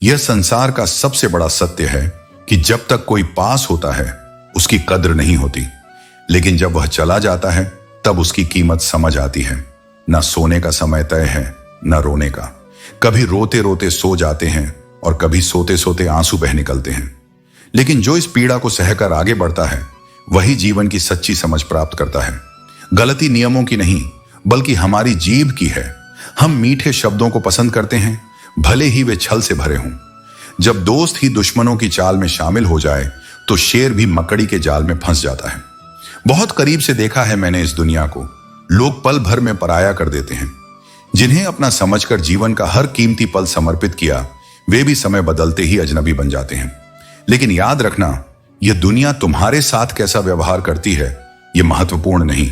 यह संसार का सबसे बड़ा सत्य है कि जब तक कोई पास होता है उसकी कद्र नहीं होती, लेकिन जब वह चला जाता है तब उसकी कीमत समझ आती है। न सोने का समय तय है न रोने का। कभी रोते रोते सो जाते हैं और कभी सोते सोते आंसू बह निकलते हैं, लेकिन जो इस पीड़ा को सहकर आगे बढ़ता है वही जीवन की सच्ची समझ प्राप्त करता है। गलती नियमों की नहीं बल्कि हमारी जीभ की है। हम मीठे शब्दों को पसंद करते हैं, भले ही वे छल से भरे हों। जब दोस्त ही दुश्मनों की चाल में शामिल हो जाए तो शेर भी मकड़ी के जाल में फंस जाता है। बहुत करीब से देखा है मैंने इस दुनिया को। लोग पल भर में पराया कर देते हैं। जिन्हें अपना समझकर जीवन का हर कीमती पल समर्पित किया, वे भी समय बदलते ही अजनबी बन जाते हैं। लेकिन याद रखना, यह दुनिया तुम्हारे साथ कैसा व्यवहार करती है यह महत्वपूर्ण नहीं।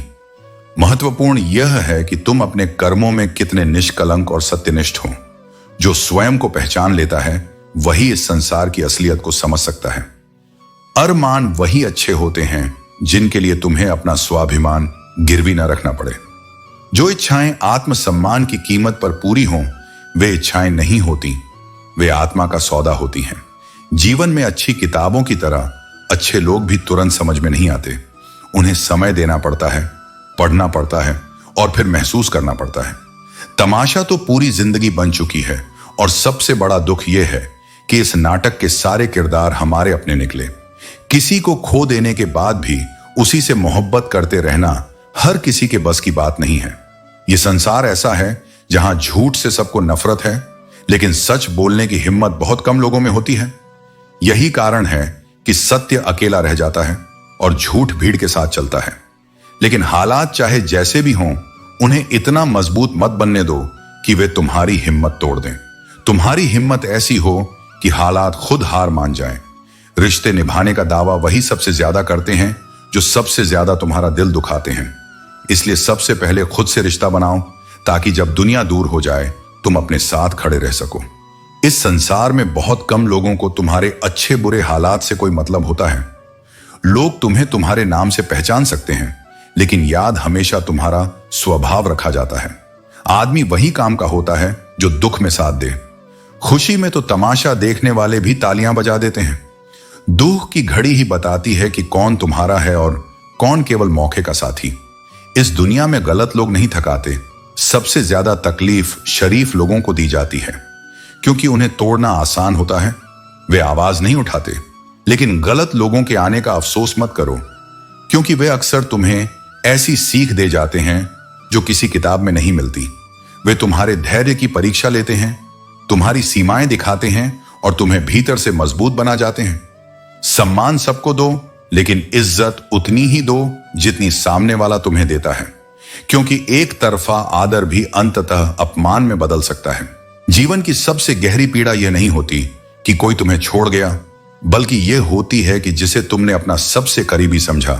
महत्वपूर्ण यह है कि तुम अपने कर्मों में कितने निष्कलंक और सत्यनिष्ठ हो। जो स्वयं को पहचान लेता है वही इस संसार की असलियत को समझ सकता है। अरमान वही अच्छे होते हैं जिनके लिए तुम्हें अपना स्वाभिमान गिरवी न रखना पड़े। जो इच्छाएं आत्मसम्मान की कीमत पर पूरी हों वे इच्छाएं नहीं होती, वे आत्मा का सौदा होती हैं। जीवन में अच्छी किताबों की तरह अच्छे लोग भी तुरंत समझ में नहीं आते। उन्हें समय देना पड़ता है, पढ़ना पड़ता है और फिर महसूस करना पड़ता है। तमाशा तो पूरी जिंदगी बन चुकी है और सबसे बड़ा दुख यह है कि इस नाटक के सारे किरदार हमारे अपने निकले। किसी को खो देने के बाद भी उसी से मोहब्बत करते रहना हर किसी के बस की बात नहीं है। यह संसार ऐसा है जहां झूठ से सबको नफरत है, लेकिन सच बोलने की हिम्मत बहुत कम लोगों में होती है। यही कारण है कि सत्य अकेला रह जाता है और झूठ भीड़ के साथ चलता है। लेकिन हालात चाहे जैसे भी हों, उन्हें इतना मजबूत मत बनने दो कि वे तुम्हारी हिम्मत तोड़ दें। तुम्हारी हिम्मत ऐसी हो कि हालात खुद हार मान जाएं। रिश्ते निभाने का दावा वही सबसे ज्यादा करते हैं जो सबसे ज्यादा तुम्हारा दिल दुखाते हैं। इसलिए सबसे पहले खुद से रिश्ता बनाओ ताकि जब दुनिया दूर हो जाए तुम अपने साथ खड़े रह सको। इस संसार में बहुत कम लोगों को तुम्हारे अच्छे बुरे हालात से कोई मतलब होता है। लोग तुम्हें तुम्हारे नाम से पहचान सकते हैं, लेकिन याद हमेशा तुम्हारा स्वभाव रखा जाता है। आदमी वही काम का होता है जो दुख में साथ दे। खुशी में तो तमाशा देखने वाले भी तालियां बजा देते हैं। दुख की घड़ी ही बताती है कि कौन तुम्हारा है और कौन केवल मौके का साथी। इस दुनिया में गलत लोग नहीं थकाते। सबसे ज्यादा तकलीफ शरीफ लोगों को दी जाती है, क्योंकि उन्हें तोड़ना आसान होता है। वे आवाज नहीं उठाते। लेकिन गलत लोगों के आने का अफसोस मत करो, क्योंकि वे अक्सर तुम्हें ऐसी सीख दे जाते हैं जो किसी किताब में नहीं मिलती। वे तुम्हारे धैर्य की परीक्षा लेते हैं, तुम्हारी सीमाएं दिखाते हैं और तुम्हें भीतर से मजबूत बना जाते हैं। सम्मान सबको दो, लेकिन इज्जत उतनी ही दो जितनी सामने वाला तुम्हें देता है, क्योंकि एक तरफा आदर भी अंततः अपमान में बदल सकता है। जीवन की सबसे गहरी पीड़ा यह नहीं होती कि कोई तुम्हें छोड़ गया, बल्कि यह होती है कि जिसे तुमने अपना सबसे करीबी समझा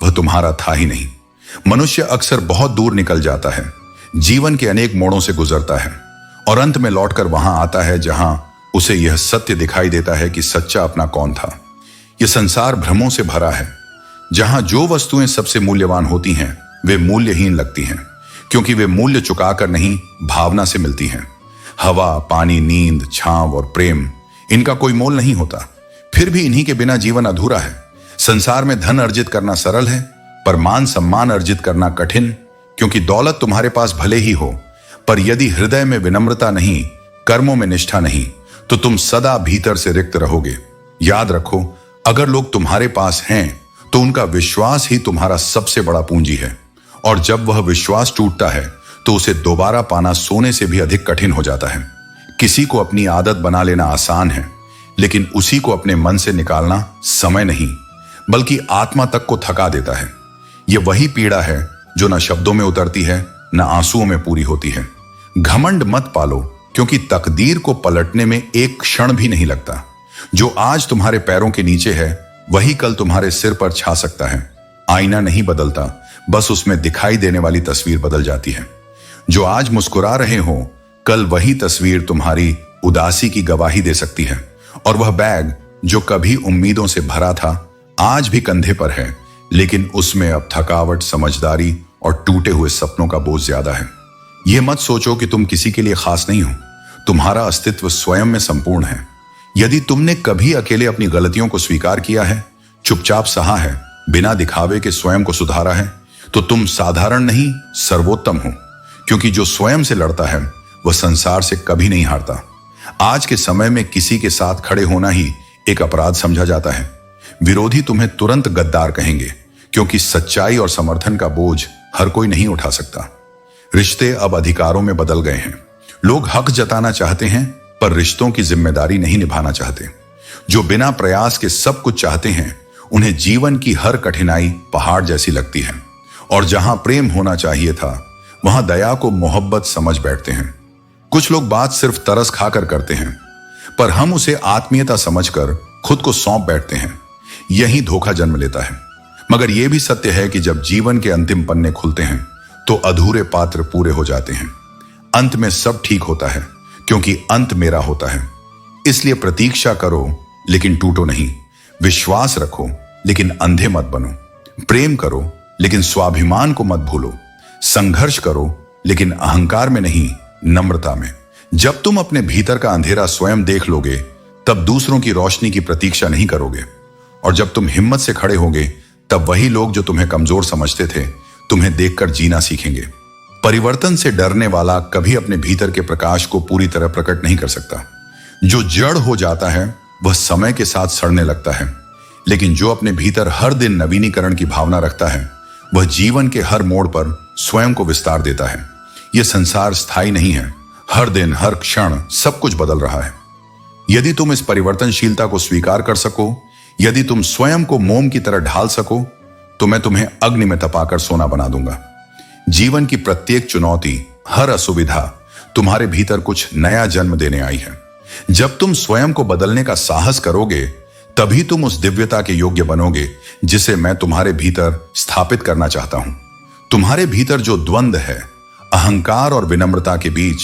वह तुम्हारा था ही नहीं। मनुष्य अक्सर बहुत दूर निकल जाता है, जीवन के अनेक मोड़ों से गुजरता है और अंत में लौटकर वहां आता है जहां उसे यह सत्य दिखाई देता है कि सच्चा अपना कौन था। यह संसार भ्रमों से भरा है, जहां जो वस्तुएं सबसे मूल्यवान होती हैं वे मूल्यहीन लगती हैं, क्योंकि वे मूल्य चुकाकर नहीं भावना से मिलती हैं। हवा, पानी, नींद, छांव और प्रेम, इनका कोई मोल नहीं होता। फिर भी इन्हीं के बिना जीवन अधूरा है। संसार में धन अर्जित करना सरल है, पर मान सम्मान अर्जित करना कठिन, क्योंकि दौलत तुम्हारे पास भले ही हो, पर यदि हृदय में विनम्रता नहीं, कर्मों में निष्ठा नहीं, तो तुम सदा भीतर से रिक्त रहोगे। याद रखो, अगर लोग तुम्हारे पास हैं तो उनका विश्वास ही तुम्हारा सबसे बड़ा पूंजी है, और जब वह विश्वास टूटता है तो उसे दोबारा पाना सोने से भी अधिक कठिन हो जाता है। किसी को अपनी आदत बना लेना आसान है, लेकिन उसी को अपने मन से निकालना समय नहीं बल्कि आत्मा तक को थका देता है। यह वही पीड़ा है जो न शब्दों में उतरती है न आंसुओं में पूरी होती है। घमंड मत पालो, क्योंकि तकदीर को पलटने में एक क्षण भी नहीं लगता। जो आज तुम्हारे पैरों के नीचे है वही कल तुम्हारे सिर पर छा सकता है। आईना नहीं बदलता, बस उसमें दिखाई देने वाली तस्वीर बदल जाती है। जो आज मुस्कुरा रहे हो, कल वही तस्वीर तुम्हारी उदासी की गवाही दे सकती है। और वह बैग जो कभी उम्मीदों से भरा था आज भी कंधे पर है, लेकिन उसमें अब थकावट, समझदारी और टूटे हुए सपनों का बोझ ज्यादा है। यह मत सोचो कि तुम किसी के लिए खास नहीं हो। तुम्हारा अस्तित्व स्वयं में संपूर्ण है। यदि तुमने कभी अकेले अपनी गलतियों को स्वीकार किया है, चुपचाप सहा है, बिना दिखावे के स्वयं को सुधारा है, तो तुम साधारण नहीं सर्वोत्तम हो। क्योंकि जो स्वयं से लड़ता है वह संसार से कभी नहीं हारता। आज के समय में किसी के साथ खड़े होना ही एक अपराध समझा जाता है। विरोधी तुम्हें तुरंत गद्दार कहेंगे, क्योंकि सच्चाई और समर्थन का बोझ हर कोई नहीं उठा सकता। रिश्ते अब अधिकारों में बदल गए हैं। लोग हक जताना चाहते हैं, पर रिश्तों की जिम्मेदारी नहीं निभाना चाहते। जो बिना प्रयास के सब कुछ चाहते हैं, उन्हें जीवन की हर कठिनाई पहाड़ जैसी लगती है। और जहां प्रेम होना चाहिए था, वहां दया को मोहब्बत समझ बैठते हैं। कुछ लोग बात सिर्फ तरस खाकर करते हैं, पर हम उसे आत्मीयता समझकर खुद को सौंप बैठते हैं। यही धोखा जन्म लेता है। मगर यह भी सत्य है कि जब जीवन के अंतिम पन्ने खुलते हैं तो अधूरे पात्र पूरे हो जाते हैं। अंत में सब ठीक होता है, क्योंकि अंत मेरा होता है। इसलिए प्रतीक्षा करो लेकिन टूटो नहीं, विश्वास रखो लेकिन अंधे मत बनो, प्रेम करो लेकिन स्वाभिमान को मत भूलो, संघर्ष करो लेकिन अहंकार में नहीं, नम्रता में। जब तुम अपने भीतर का अंधेरा स्वयं देख लोगे, तब दूसरों की रोशनी की प्रतीक्षा नहीं करोगे। और जब तुम हिम्मत से खड़े होगे, तब वही लोग जो तुम्हें कमजोर समझते थे, तुम्हें देखकर जीना सीखेंगे। परिवर्तन से डरने वाला कभी अपने भीतर के प्रकाश को पूरी तरह प्रकट नहीं कर सकता। जो जड़ हो जाता है वह समय के साथ सड़ने लगता है, लेकिन जो अपने भीतर हर दिन नवीनीकरण की भावना रखता है, वह जीवन के हर मोड़ पर स्वयं को विस्तार देता है। यह संसार स्थायी नहीं है। हर दिन हर क्षण सब कुछ बदल रहा है। यदि तुम इस परिवर्तनशीलता को स्वीकार कर सको, यदि तुम स्वयं को मोम की तरह ढाल सको, तो मैं तुम्हें अग्नि में तपाकर सोना बना दूंगा। जीवन की प्रत्येक चुनौती, हर असुविधा तुम्हारे भीतर कुछ नया जन्म देने आई है। जब तुम स्वयं को बदलने का साहस करोगे, तभी तुम उस दिव्यता के योग्य बनोगे जिसे मैं तुम्हारे भीतर स्थापित करना चाहता हूं। तुम्हारे भीतर जो द्वंद्व है, अहंकार और विनम्रता के बीच,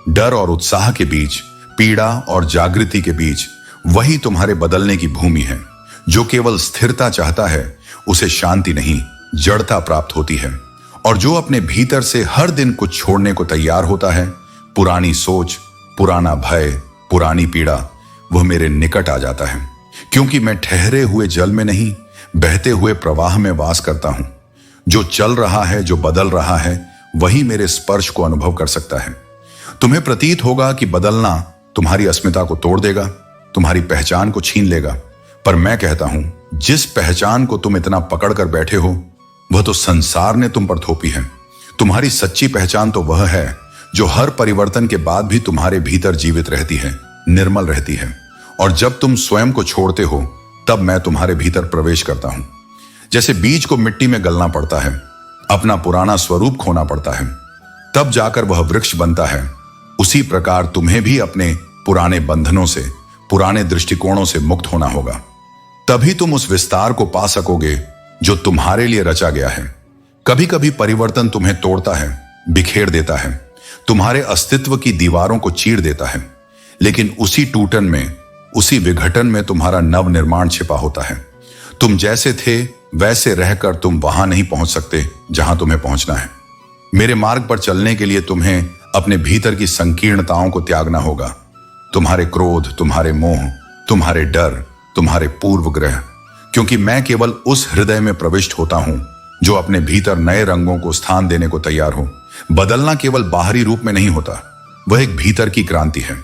डर और उत्साह के बीच, पीड़ा और जागृति के बीच, वही तुम्हारे बदलने की भूमि है। जो केवल स्थिरता चाहता है, उसे शांति नहीं, जड़ता प्राप्त होती है। और जो अपने भीतर से हर दिन कुछ छोड़ने को तैयार होता है, पुरानी सोच, पुराना भय, पुरानी पीड़ा, वह मेरे निकट आ जाता है। क्योंकि मैं ठहरे हुए जल में नहीं, बहते हुए प्रवाह में वास करता हूं। जो चल रहा है, जो बदल रहा है, वही मेरे स्पर्श को अनुभव कर सकता है। तुम्हें प्रतीत होगा कि बदलना तुम्हारी अस्मिता को तोड़ देगा, तुम्हारी पहचान को छीन लेगा, पर मैं कहता हूं, जिस पहचान को तुम इतना पकड़ कर बैठे हो, वह तो संसार ने तुम पर थोपी है। तुम्हारी सच्ची पहचान तो वह है जो हर परिवर्तन के बाद भी तुम्हारे भीतर जीवित रहती है, निर्मल रहती है। और जब तुम स्वयं को छोड़ते हो, तब मैं तुम्हारे भीतर प्रवेश करता हूं। जैसे बीज को मिट्टी में गलना पड़ता है, अपना पुराना स्वरूप खोना पड़ता है, तब जाकर वह वृक्ष बनता है। उसी प्रकार तुम्हें भी अपने पुराने बंधनों से, पुराने दृष्टिकोणों से मुक्त होना होगा। तभी तुम उस विस्तार को पा सकोगे जो तुम्हारे लिए रचा गया है। कभी कभी परिवर्तन तुम्हें तोड़ता है, बिखेर देता है, तुम्हारे अस्तित्व की दीवारों को चीर देता है, लेकिन उसी टूटन में, उसी विघटन में तुम्हारा नव निर्माण छिपा होता है। तुम जैसे थे वैसे रहकर तुम वहां नहीं पहुंच सकते जहां तुम्हें पहुंचना है। मेरे मार्ग पर चलने के लिए तुम्हें अपने भीतर की संकीर्णताओं को त्यागना होगा। तुम्हारे क्रोध, तुम्हारे मोह, तुम्हारे डर, तुम्हारे पूर्वग्रह, क्योंकि मैं केवल उस हृदय में प्रविष्ट होता हूं जो अपने भीतर नए रंगों को स्थान देने को तैयार हो। बदलना केवल बाहरी रूप में नहीं होता, वह एक भीतर की क्रांति है।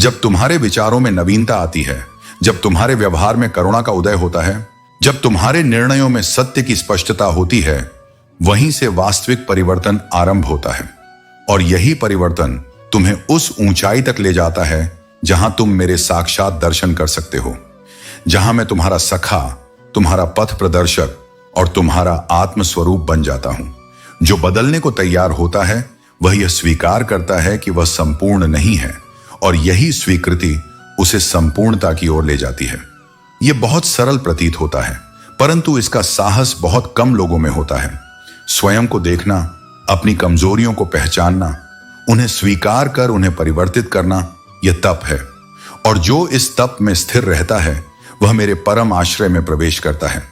जब तुम्हारे विचारों में नवीनता आती है, जब तुम्हारे व्यवहार में करुणा का उदय होता है, जब तुम्हारे निर्णयों में सत्य की स्पष्टता होती है, वहीं से वास्तविक परिवर्तन आरंभ होता है। और यही परिवर्तन तुम्हें उस ऊंचाई तक ले जाता है जहां तुम मेरे साक्षात दर्शन कर सकते हो, जहां मैं तुम्हारा सखा, तुम्हारा पथ प्रदर्शक और तुम्हारा आत्म स्वरूप बन जाता हूं। जो बदलने को तैयार होता है, वह यह स्वीकार करता है कि वह संपूर्ण नहीं है, और यही स्वीकृति उसे संपूर्णता की ओर ले जाती है। यह बहुत सरल प्रतीत होता है, परंतु इसका साहस बहुत कम लोगों में होता है। स्वयं को देखना, अपनी कमजोरियों को पहचानना, उन्हें स्वीकार कर उन्हें परिवर्तित करना, यह तप है। और जो इस तप में स्थिर रहता है, वह मेरे परम आश्रय में प्रवेश करता है।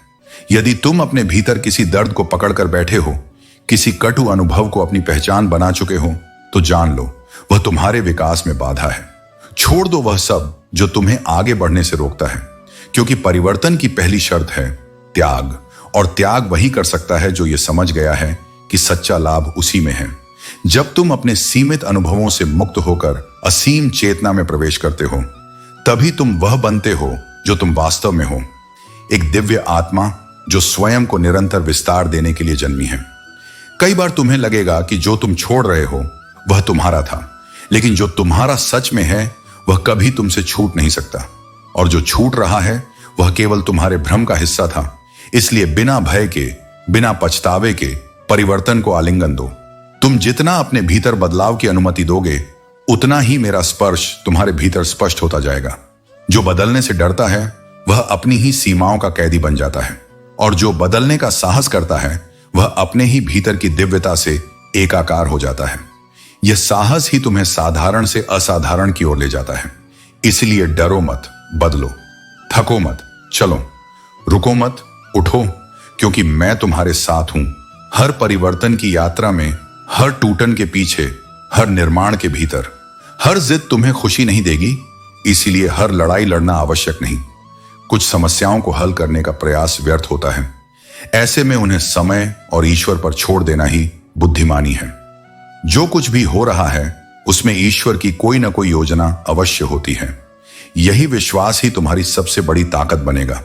यदि तुम अपने भीतर किसी दर्द को पकड़कर बैठे हो, किसी कटु अनुभव को अपनी पहचान बना चुके हो, तो जान लो, वह तुम्हारे विकास में बाधा है। छोड़ दो वह सब जो तुम्हें आगे बढ़ने से रोकता है, क्योंकि परिवर्तन की पहली शर्त है त्याग, और त्याग वही कर सकता है जो यह समझ गया है कि सच्चा लाभ उसी में है। जब तुम अपने सीमित अनुभवों से मुक्त होकर असीम चेतना में प्रवेश करते हो, तभी तुम वह बनते हो जो तुम वास्तव में हो, एक दिव्य आत्मा जो स्वयं को निरंतर विस्तार देने के लिए जन्मी है। कई बार तुम्हें लगेगा कि जो तुम छोड़ रहे हो वह तुम्हारा था, लेकिन जो तुम्हारा सच में है वह कभी तुमसे छूट नहीं सकता, और जो छूट रहा है वह केवल तुम्हारे भ्रम का हिस्सा था। इसलिए बिना भय के, बिना पछतावे के परिवर्तन को आलिंगन दो। तुम जितना अपने भीतर बदलाव की अनुमति दोगे, उतना ही मेरा स्पर्श तुम्हारे भीतर स्पष्ट होता जाएगा। जो बदलने से डरता है वह अपनी ही सीमाओं का कैदी बन जाता है, और जो बदलने का साहस करता है वह अपने ही भीतर की दिव्यता से एकाकार हो जाता है। यह साहस ही तुम्हें साधारण से असाधारण की ओर ले जाता है। इसलिए डरो मत, बदलो, थको मत, चलो, रुको मत, उठो, क्योंकि मैं तुम्हारे साथ हूं। हर परिवर्तन की यात्रा में, हर टूटन के पीछे, हर निर्माण के भीतर। हर जिद तुम्हें खुशी नहीं देगी, इसीलिए हर लड़ाई लड़ना आवश्यक नहीं। कुछ समस्याओं को हल करने का प्रयास व्यर्थ होता है। ऐसे में उन्हें समय और ईश्वर पर छोड़ देना ही बुद्धिमानी है। जो कुछ भी हो रहा है उसमें ईश्वर की कोई ना कोई योजना अवश्य होती है। यही विश्वास ही तुम्हारी सबसे बड़ी ताकत बनेगा।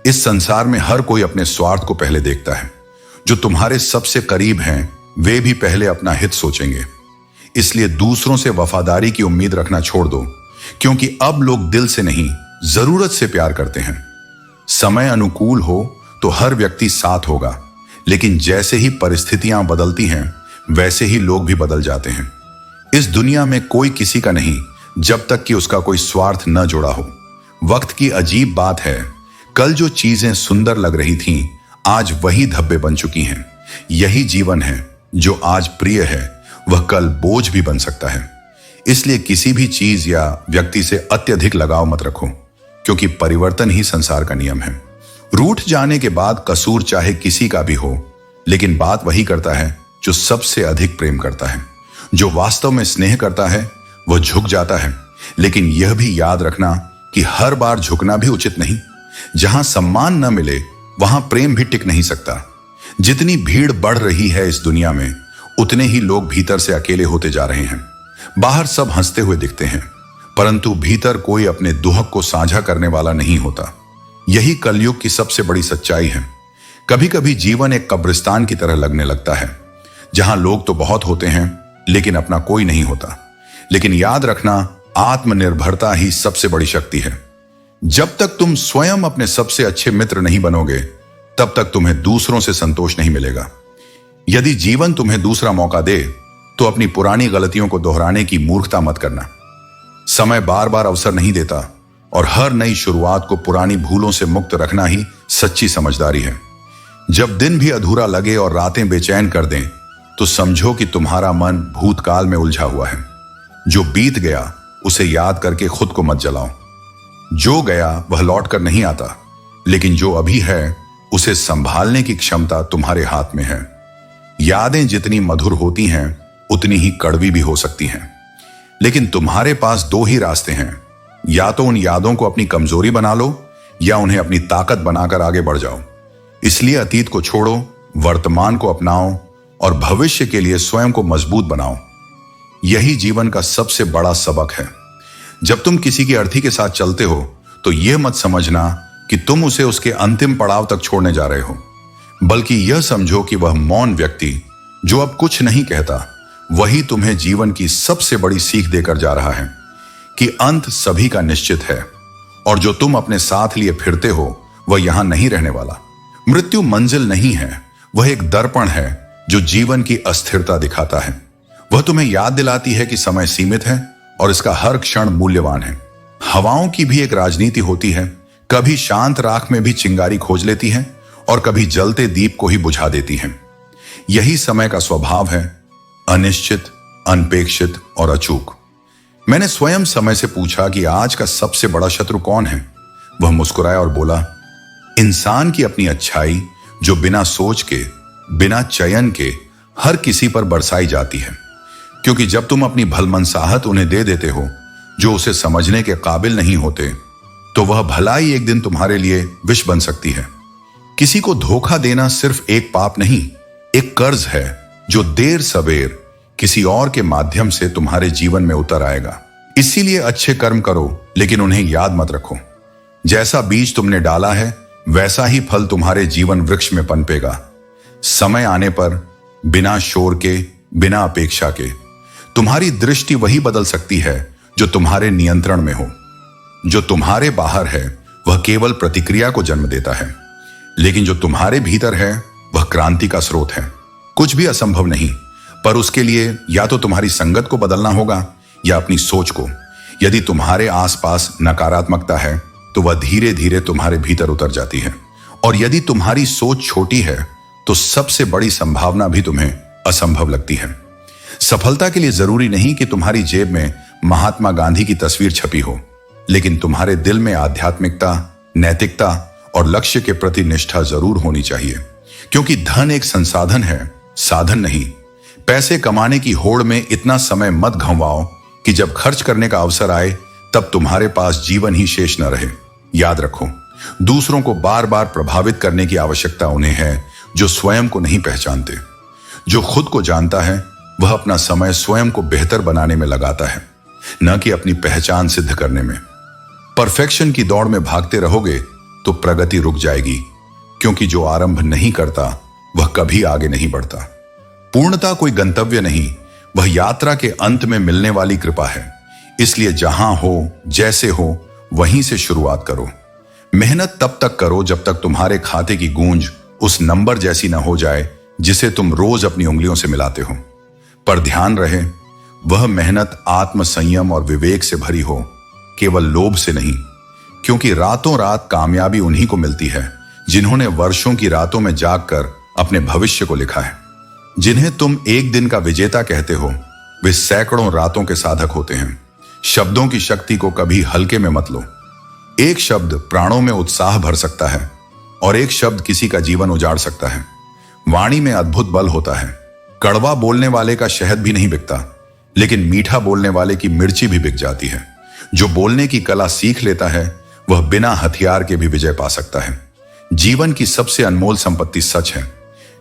इस संसार में हर कोई अपने स्वार्थ को पहले देखता है। जो तुम्हारे सबसे करीब हैं वे भी पहले अपना हित सोचेंगे। इसलिए दूसरों से वफादारी की उम्मीद रखना छोड़ दो, क्योंकि अब लोग दिल से नहीं, जरूरत से प्यार करते हैं। समय अनुकूल हो तो हर व्यक्ति साथ होगा, लेकिन जैसे ही परिस्थितियां बदलती हैं वैसे ही लोग भी बदल जाते हैं। इस दुनिया में कोई किसी का नहीं जब तक कि उसका कोई स्वार्थ न जुड़ा हो। वक्त की अजीब बात है, कल जो चीजें सुंदर लग रही थीं आज वही धब्बे बन चुकी हैं। यही जीवन है, जो आज प्रिय है वह कल बोझ भी बन सकता है। इसलिए किसी भी चीज या व्यक्ति से अत्यधिक लगाव मत रखो, क्योंकि परिवर्तन ही संसार का नियम है। रूठ जाने के बाद कसूर चाहे किसी का भी हो, लेकिन बात वही करता है जो सबसे अधिक प्रेम करता है। जो वास्तव में स्नेह करता है वह झुक जाता है, लेकिन यह भी याद रखना कि हर बार झुकना भी उचित नहीं। जहां सम्मान न मिले वहां प्रेम भी टिक नहीं सकता। जितनी भीड़ बढ़ रही है इस दुनिया में, उतने ही लोग भीतर से अकेले होते जा रहे हैं। बाहर सब हंसते हुए दिखते हैं, परंतु भीतर कोई अपने दुहक को साझा करने वाला नहीं होता। यही कलयुग की सबसे बड़ी सच्चाई है। कभी कभी जीवन एक कब्रिस्तान की तरह लगने लगता है, जहां लोग तो बहुत होते हैं लेकिन अपना कोई नहीं होता। लेकिन याद रखना, आत्मनिर्भरता ही सबसे बड़ी शक्ति है। जब तक तुम स्वयं अपने सबसे अच्छे मित्र नहीं बनोगे, तब तक तुम्हें दूसरों से संतोष नहीं मिलेगा। यदि जीवन तुम्हें दूसरा मौका दे तो अपनी पुरानी गलतियों को दोहराने की मूर्खता मत करना। समय बार बार अवसर नहीं देता, और हर नई शुरुआत को पुरानी भूलों से मुक्त रखना ही सच्ची समझदारी है। जब दिन भी अधूरा लगे और रातें बेचैन कर दें, तो समझो कि तुम्हारा मन भूतकाल में उलझा हुआ है। जो बीत गया उसे याद करके खुद को मत जलाओ। जो गया वह लौट कर नहीं आता, लेकिन जो अभी है उसे संभालने की क्षमता तुम्हारे हाथ में है। यादें जितनी मधुर होती हैं उतनी ही कड़वी भी हो सकती हैं, लेकिन तुम्हारे पास दो ही रास्ते हैं। या तो उन यादों को अपनी कमजोरी बना लो, या उन्हें अपनी ताकत बनाकर आगे बढ़ जाओ। इसलिए अतीत को छोड़ो, वर्तमान को अपनाओ और भविष्य के लिए स्वयं को मजबूत बनाओ। यही जीवन का सबसे बड़ा सबक है। जब तुम किसी की अर्थी के साथ चलते हो तो यह मत समझना कि तुम उसे उसके अंतिम पड़ाव तक छोड़ने जा रहे हो, बल्कि यह समझो कि वह मौन व्यक्ति जो अब कुछ नहीं कहता, वही तुम्हें जीवन की सबसे बड़ी सीख देकर जा रहा है कि अंत सभी का निश्चित है, और जो तुम अपने साथ लिए फिरते हो वह यहां नहीं रहने वाला। मृत्यु मंजिल नहीं है, वह एक दर्पण है जो जीवन की अस्थिरता दिखाता है। वह तुम्हें याद दिलाती है कि समय सीमित है और इसका हर क्षण मूल्यवान है। हवाओं की भी एक राजनीति होती है, कभी शांत राख में भी चिंगारी खोज लेती है और कभी जलते दीप को ही बुझा देती है। यही समय का स्वभाव है, अनिश्चित, अनपेक्षित और अचूक। मैंने स्वयं समय से पूछा कि आज का सबसे बड़ा शत्रु कौन है। वह मुस्कुराया और बोला, इंसान की अपनी अच्छाई जो बिना सोच के, बिना चयन के हर किसी पर बरसाई जाती है। क्योंकि जब तुम अपनी भलमनसाहत उन्हें दे देते हो जो उसे समझने के काबिल नहीं होते, तो वह भलाई एक दिन तुम्हारे लिए विष बन सकती है। किसी को धोखा देना सिर्फ एक पाप नहीं, एक कर्ज है जो देर सवेर किसी और के माध्यम से तुम्हारे जीवन में उतर आएगा। इसीलिए अच्छे कर्म करो, लेकिन उन्हें याद मत रखो। जैसा बीज तुमने डाला है वैसा ही फल तुम्हारे जीवन वृक्ष में पनपेगा। समय आने पर बिना शोर के, बिना अपेक्षा के तुम्हारी दृष्टि वही बदल सकती है जो तुम्हारे नियंत्रण में हो। जो तुम्हारे बाहर है वह केवल प्रतिक्रिया को जन्म देता है, लेकिन जो तुम्हारे भीतर है वह क्रांति का स्रोत है। कुछ भी असंभव नहीं, पर उसके लिए या तो तुम्हारी संगत को बदलना होगा या अपनी सोच को। यदि तुम्हारे आसपास नकारात्मकता है तो वह धीरे धीरे तुम्हारे भीतर उतर जाती है, और यदि तुम्हारी सोच छोटी है तो सबसे बड़ी संभावना भी तुम्हें असंभव लगती है। सफलता के लिए जरूरी नहीं कि तुम्हारी जेब में महात्मा गांधी की तस्वीर छपी हो, लेकिन तुम्हारे दिल में आध्यात्मिकता, नैतिकता और लक्ष्य के प्रति निष्ठा जरूर होनी चाहिए। क्योंकि धन एक संसाधन है, साधन नहीं। पैसे कमाने की होड़ में इतना समय मत घंवाओ कि जब खर्च करने का अवसर आए तब तुम्हारे पास जीवन ही शेष न रहे। याद रखो, दूसरों को बार बार प्रभावित करने की आवश्यकता उन्हें है जो स्वयं को नहीं पहचानते। जो खुद को जानता है वह अपना समय स्वयं को बेहतर बनाने में लगाता है, न कि अपनी पहचान सिद्ध करने में। परफेक्शन की दौड़ में भागते रहोगे तो प्रगति रुक जाएगी, क्योंकि जो आरंभ नहीं करता वह कभी आगे नहीं बढ़ता। पूर्णता कोई गंतव्य नहीं, वह यात्रा के अंत में मिलने वाली कृपा है। इसलिए जहां हो, जैसे हो, वहीं से शुरुआत करो। मेहनत तब तक करो जब तक तुम्हारे खाते की गूंज उस नंबर जैसी ना हो जाए जिसे तुम रोज अपनी उंगलियों से मिलाते हो। पर ध्यान रहे, वह मेहनत आत्म संयम और विवेक से भरी हो, केवल लोभ से नहीं। क्योंकि रातों रात कामयाबी उन्हीं को मिलती है जिन्होंने वर्षों की रातों में जागकर अपने भविष्य को लिखा है। जिन्हें तुम एक दिन का विजेता कहते हो, वे सैकड़ों रातों के साधक होते हैं। शब्दों की शक्ति को कभी हल्के में मत लो। एक शब्द प्राणों में उत्साह भर सकता है और एक शब्द किसी का जीवन उजाड़ सकता है। वाणी में अद्भुत बल होता है। कड़वा बोलने वाले का शहद भी नहीं बिकता, लेकिन मीठा बोलने वाले की मिर्ची भी बिक जाती है। जो बोलने की कला सीख लेता है वह बिना हथियार के भी विजय पा सकता है। जीवन की सबसे अनमोल संपत्ति सच है।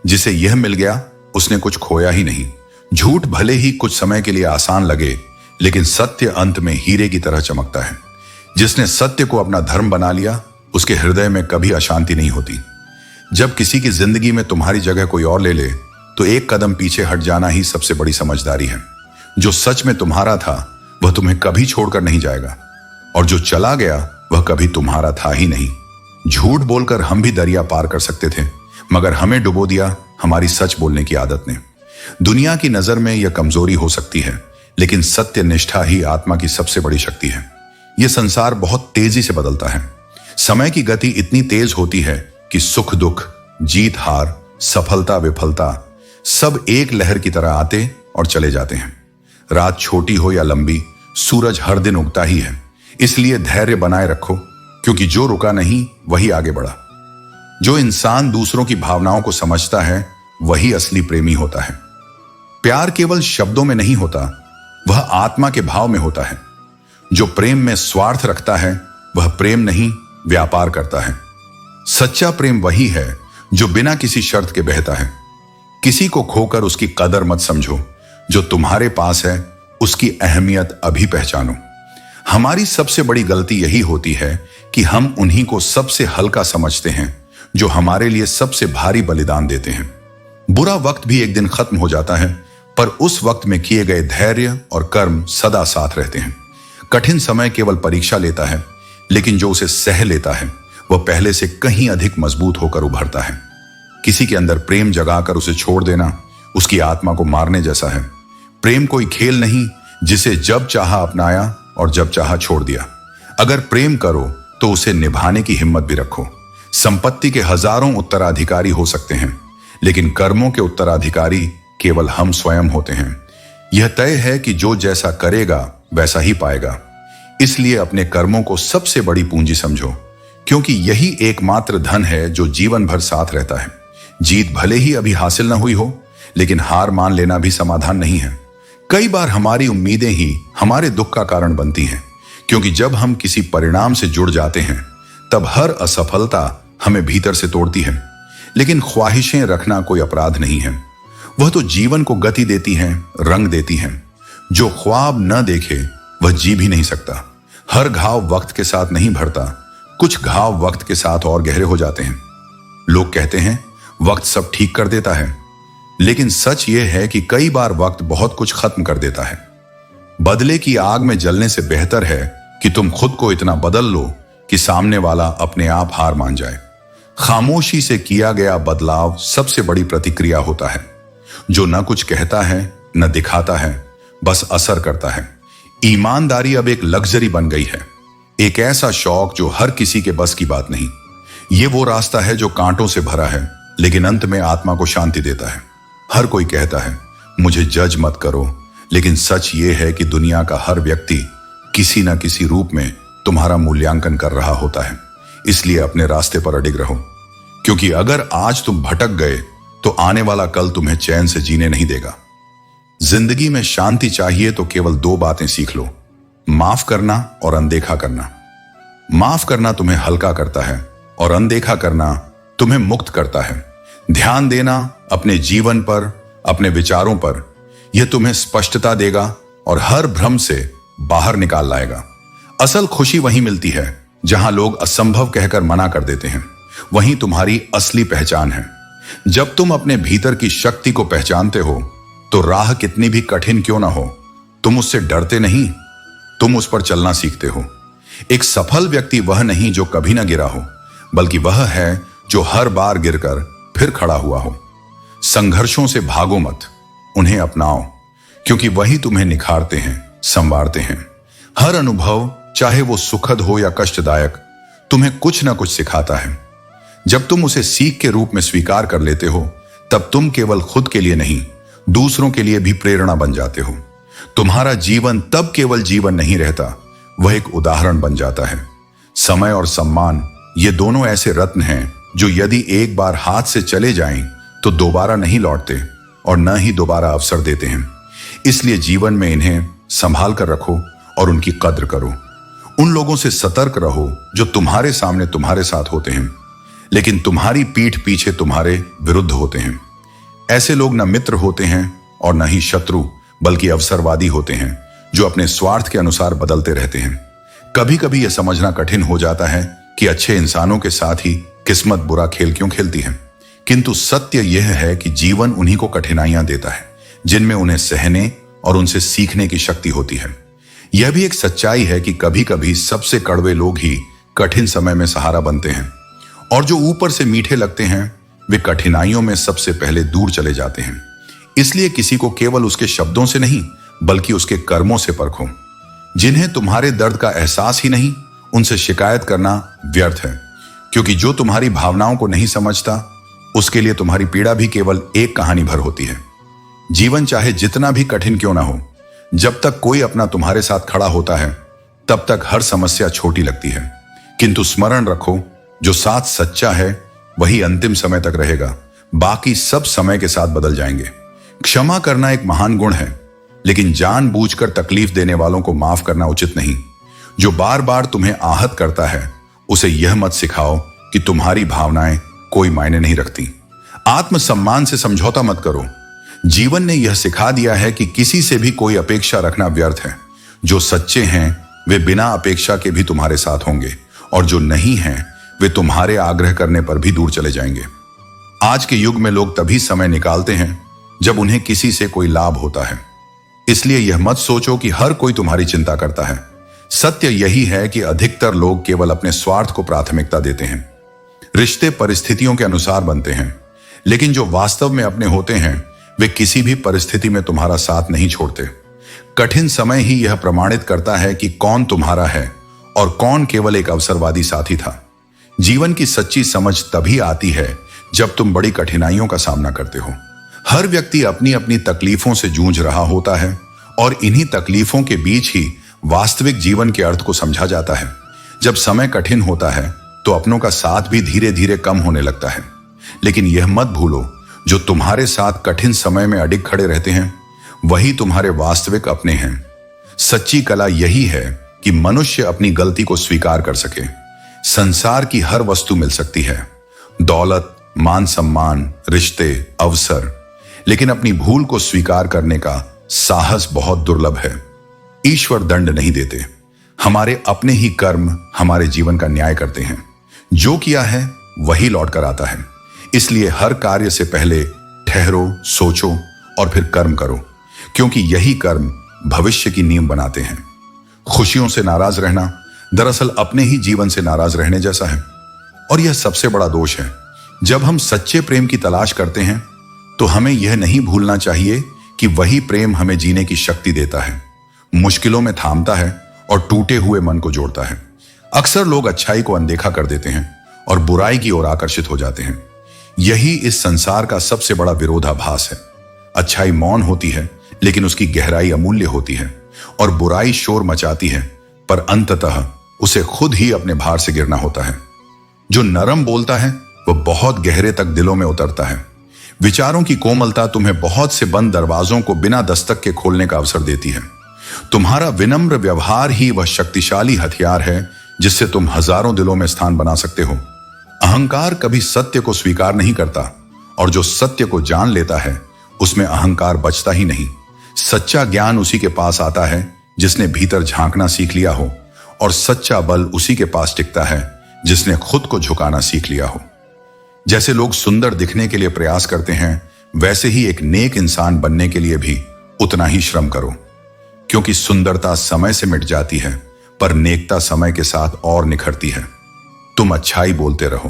जिसे यह मिल गया उसने कुछ खोया ही नहीं। झूठ भले ही कुछ समय के लिए आसान लगे, लेकिन सत्य अंत में हीरे की तरह चमकता है। जिसने सत्य को अपना धर्म बना लिया उसके हृदय में कभी अशांति नहीं होती। जब किसी की जिंदगी में तुम्हारी जगह कोई और ले ले तो एक कदम पीछे हट जाना ही सबसे बड़ी समझदारी है। जो सच में तुम्हारा था वह तुम्हें कभी छोड़कर नहीं जाएगा, और जो चला गया वह कभी तुम्हारा था ही नहीं। झूठ बोलकर हम भी दरिया पार कर सकते थे, मगर हमें डुबो दिया हमारी सच बोलने की आदत ने। दुनिया की नजर में यह कमजोरी हो सकती है, लेकिन सत्य निष्ठा ही आत्मा की सबसे बड़ी शक्ति है। यह संसार बहुत तेजी से बदलता है। समय की गति इतनी तेज होती है कि सुख दुख, जीत हार, सफलता विफलता सब एक लहर की तरह आते और चले जाते हैं। रात छोटी हो या लंबी, सूरज हर दिन उगता ही है। इसलिए धैर्य बनाए रखो, क्योंकि जो रुका नहीं वही आगे बढ़ा। जो इंसान दूसरों की भावनाओं को समझता है वही असली प्रेमी होता है। प्यार केवल शब्दों में नहीं होता, वह आत्मा के भाव में होता है। जो प्रेम में स्वार्थ रखता है वह प्रेम नहीं, व्यापार करता है। सच्चा प्रेम वही है जो बिना किसी शर्त के बहता है। किसी को खोकर उसकी कदर मत समझो, जो तुम्हारे पास है उसकी अहमियत अभी पहचानो। हमारी सबसे बड़ी गलती यही होती है कि हम उन्हीं को सबसे हल्का समझते हैं जो हमारे लिए सबसे भारी बलिदान देते हैं। बुरा वक्त भी एक दिन खत्म हो जाता है, पर उस वक्त में किए गए धैर्य और कर्म सदा साथ रहते हैं। कठिन समय केवल परीक्षा लेता है, लेकिन जो उसे सह लेता है वह पहले से कहीं अधिक मजबूत होकर उभरता है। किसी के अंदर प्रेम जगाकर उसे छोड़ देना उसकी आत्मा को मारने जैसा है। प्रेम कोई खेल नहीं जिसे जब चाहा अपनाया और जब चाहा छोड़ दिया। अगर प्रेम करो तो उसे निभाने की हिम्मत भी रखो। संपत्ति के हजारों उत्तराधिकारी हो सकते हैं, लेकिन कर्मों के उत्तराधिकारी केवल हम स्वयं होते हैं। यह तय है कि जो जैसा करेगा वैसा ही पाएगा। इसलिए अपने कर्मों को सबसे बड़ी पूंजी समझो, क्योंकि यही एकमात्र धन है जो जीवन भर साथ रहता है। जीत भले ही अभी हासिल न हुई हो, लेकिन हार मान लेना भी समाधान नहीं है। कई बार हमारी उम्मीदें ही हमारे दुख का कारण बनती हैं, क्योंकि जब हम किसी परिणाम से जुड़ जाते हैं तब हर असफलता हमें भीतर से तोड़ती है। लेकिन ख्वाहिशें रखना कोई अपराध नहीं है, वह तो जीवन को गति देती हैं, रंग देती हैं। जो ख्वाब न देखे वह जी भी नहीं सकता। हर घाव वक्त के साथ नहीं भरता, कुछ घाव वक्त के साथ और गहरे हो जाते हैं। लोग कहते हैं वक्त सब ठीक कर देता है, लेकिन सच यह है कि कई बार वक्त बहुत कुछ खत्म कर देता है। बदले की आग में जलने से बेहतर है कि तुम खुद को इतना बदल लो कि सामने वाला अपने आप हार मान जाए। खामोशी से किया गया बदलाव सबसे बड़ी प्रतिक्रिया होता है, जो न कुछ कहता है न दिखाता है, बस असर करता है। ईमानदारी अब एक लग्जरी बन गई है, एक ऐसा शौक जो हर किसी के बस की बात नहीं। ये वो रास्ता है जो कांटों से भरा है, लेकिन अंत में आत्मा को शांति देता है। हर कोई कहता है मुझे जज मत करो, लेकिन सच ये है कि दुनिया का हर व्यक्ति किसी न किसी रूप में तुम्हारा मूल्यांकन कर रहा होता है। इसलिए अपने रास्ते पर अडिग रहो, क्योंकि अगर आज तुम भटक गए तो आने वाला कल तुम्हें चैन से जीने नहीं देगा। जिंदगी में शांति चाहिए तो केवल दो बातें सीख लो, माफ करना और अनदेखा करना। माफ करना तुम्हें हल्का करता है और अनदेखा करना तुम्हें मुक्त करता है। ध्यान देना अपने जीवन पर, अपने विचारों पर, यह तुम्हें स्पष्टता देगा और हर भ्रम से बाहर निकाल लाएगा। असल खुशी वहीं मिलती है जहां लोग असंभव कहकर मना कर देते हैं। वहीं तुम्हारी असली पहचान है। जब तुम अपने भीतर की शक्ति को पहचानते हो तो राह कितनी भी कठिन क्यों ना हो, तुम उससे डरते नहीं, तुम उस पर चलना सीखते हो। एक सफल व्यक्ति वह नहीं जो कभी ना गिरा हो, बल्कि वह है जो हर बार गिरकर फिर खड़ा हुआ हो। संघर्षों से भागो मत, उन्हें अपनाओ, क्योंकि वही तुम्हें निखारते हैं, संवारते हैं। हर अनुभव, चाहे वो सुखद हो या कष्टदायक, तुम्हें कुछ ना कुछ सिखाता है। जब तुम उसे सीख के रूप में स्वीकार कर लेते हो, तब तुम केवल खुद के लिए नहीं, दूसरों के लिए भी प्रेरणा बन जाते हो। तुम्हारा जीवन तब केवल जीवन नहीं रहता, वह एक उदाहरण बन जाता है। समय और सम्मान, ये दोनों ऐसे रत्न हैं जो यदि एक बार हाथ से चले जाएं तो दोबारा नहीं लौटते और न ही दोबारा अवसर देते हैं। इसलिए जीवन में इन्हें संभाल कर रखो और उनकी कद्र करो। उन लोगों से सतर्क रहो जो तुम्हारे सामने तुम्हारे साथ होते हैं, लेकिन तुम्हारी पीठ पीछे तुम्हारे विरुद्ध होते हैं। ऐसे लोग न मित्र होते हैं और न ही शत्रु, बल्कि अवसरवादी होते हैं जो अपने स्वार्थ के अनुसार बदलते रहते हैं। कभी कभी यह समझना कठिन हो जाता है कि अच्छे इंसानों के साथ ही किस्मत बुरा खेल क्यों खेलती है, किंतु सत्य यह है कि जीवन उन्हीं को कठिनाइयां देता है जिनमें उन्हें सहने और उनसे सीखने की शक्ति होती है। यह भी एक सच्चाई है कि कभी कभी सबसे कड़वे लोग ही कठिन समय में सहारा बनते हैं, और जो ऊपर से मीठे लगते हैं वे कठिनाइयों में सबसे पहले दूर चले जाते हैं। इसलिए किसी को केवल उसके शब्दों से नहीं, बल्कि उसके कर्मों से परखो। जिन्हें तुम्हारे दर्द का एहसास ही नहीं, उनसे शिकायत करना व्यर्थ है, क्योंकि जो तुम्हारी भावनाओं को नहीं समझता, उसके लिए तुम्हारी पीड़ा भी केवल एक कहानी भर होती है। जीवन चाहे जितना भी कठिन क्यों ना हो, जब तक कोई अपना तुम्हारे साथ खड़ा होता है, तब तक हर समस्या छोटी लगती है। किंतु स्मरण रखो, जो साथ सच्चा है वही अंतिम समय तक रहेगा, बाकी सब समय के साथ बदल जाएंगे। क्षमा करना एक महान गुण है, लेकिन जानबूझकर तकलीफ देने वालों को माफ करना उचित नहीं। जो बार बार तुम्हें आहत करता है, उसे यह मत सिखाओ कि तुम्हारी भावनाएं कोई मायने नहीं रखती। आत्मसम्मान से समझौता मत करो। जीवन ने यह सिखा दिया है कि किसी से भी कोई अपेक्षा रखना व्यर्थ है। जो सच्चे हैं वे बिना अपेक्षा के भी तुम्हारे साथ होंगे, और जो नहीं हैं वे तुम्हारे आग्रह करने पर भी दूर चले जाएंगे। आज के युग में लोग तभी समय निकालते हैं जब उन्हें किसी से कोई लाभ होता है। इसलिए यह मत सोचो कि हर कोई तुम्हारी चिंता करता है। सत्य यही है कि अधिकतर लोग केवल अपने स्वार्थ को प्राथमिकता देते हैं। रिश्ते परिस्थितियों के अनुसार बनते हैं, लेकिन जो वास्तव में अपने होते हैं वे किसी भी परिस्थिति में तुम्हारा साथ नहीं छोड़ते। कठिन समय ही यह प्रमाणित करता है कि कौन तुम्हारा है और कौन केवल एक अवसरवादी साथी था। जीवन की सच्ची समझ तभी आती है जब तुम बड़ी कठिनाइयों का सामना करते हो। हर व्यक्ति अपनी अपनी तकलीफों से जूझ रहा होता है, और इन्हीं तकलीफों के बीच ही वास्तविक जीवन के अर्थ को समझा जाता है। जब समय कठिन होता है तो अपनों का साथ भी धीरे धीरे कम होने लगता है, लेकिन यह मत भूलो, जो तुम्हारे साथ कठिन समय में अडिग खड़े रहते हैं वही तुम्हारे वास्तविक अपने हैं। सच्ची कला यही है कि मनुष्य अपनी गलती को स्वीकार कर सके। संसार की हर वस्तु मिल सकती है, दौलत, मान सम्मान, रिश्ते, अवसर, लेकिन अपनी भूल को स्वीकार करने का साहस बहुत दुर्लभ है। ईश्वर दंड नहीं देते, हमारे अपने ही कर्म हमारे जीवन का न्याय करते हैं। जो किया है वही लौट कर आता है। इसलिए हर कार्य से पहले ठहरो, सोचो और फिर कर्म करो, क्योंकि यही कर्म भविष्य की नींव बनाते हैं। खुशियों से नाराज रहना दरअसल अपने ही जीवन से नाराज रहने जैसा है, और यह सबसे बड़ा दोष है। जब हम सच्चे प्रेम की तलाश करते हैं तो हमें यह नहीं भूलना चाहिए कि वही प्रेम हमें जीने की शक्ति देता है, मुश्किलों में थामता है और टूटे हुए मन को जोड़ता है। अक्सर लोग अच्छाई को अनदेखा कर देते हैं और बुराई की ओर आकर्षित हो जाते हैं। यही इस संसार का सबसे बड़ा विरोधाभास है। अच्छाई मौन होती है लेकिन उसकी गहराई अमूल्य होती है, और बुराई शोर मचाती है पर अंततः उसे खुद ही अपने भार से गिरना होता है। जो नरम बोलता है वह बहुत गहरे तक दिलों में उतरता है। विचारों की कोमलता तुम्हें बहुत से बंद दरवाजों को बिना दस्तक के खोलने का अवसर देती है। तुम्हारा विनम्र व्यवहार ही वह शक्तिशाली हथियार है जिससे तुम हजारों दिलों में स्थान बना सकते हो। अहंकार कभी सत्य को स्वीकार नहीं करता, और जो सत्य को जान लेता है उसमें अहंकार बचता ही नहीं। सच्चा ज्ञान उसी के पास आता है जिसने भीतर झांकना सीख लिया हो, और सच्चा बल उसी के पास टिकता है जिसने खुद को झुकाना सीख लिया हो। जैसे लोग सुंदर दिखने के लिए प्रयास करते हैं, वैसे ही एक नेक इंसान बनने के लिए भी उतना ही श्रम करो, क्योंकि सुंदरता समय से मिट जाती है पर नेकता समय के साथ और निखरती है। तुम अच्छाई बोलते रहो,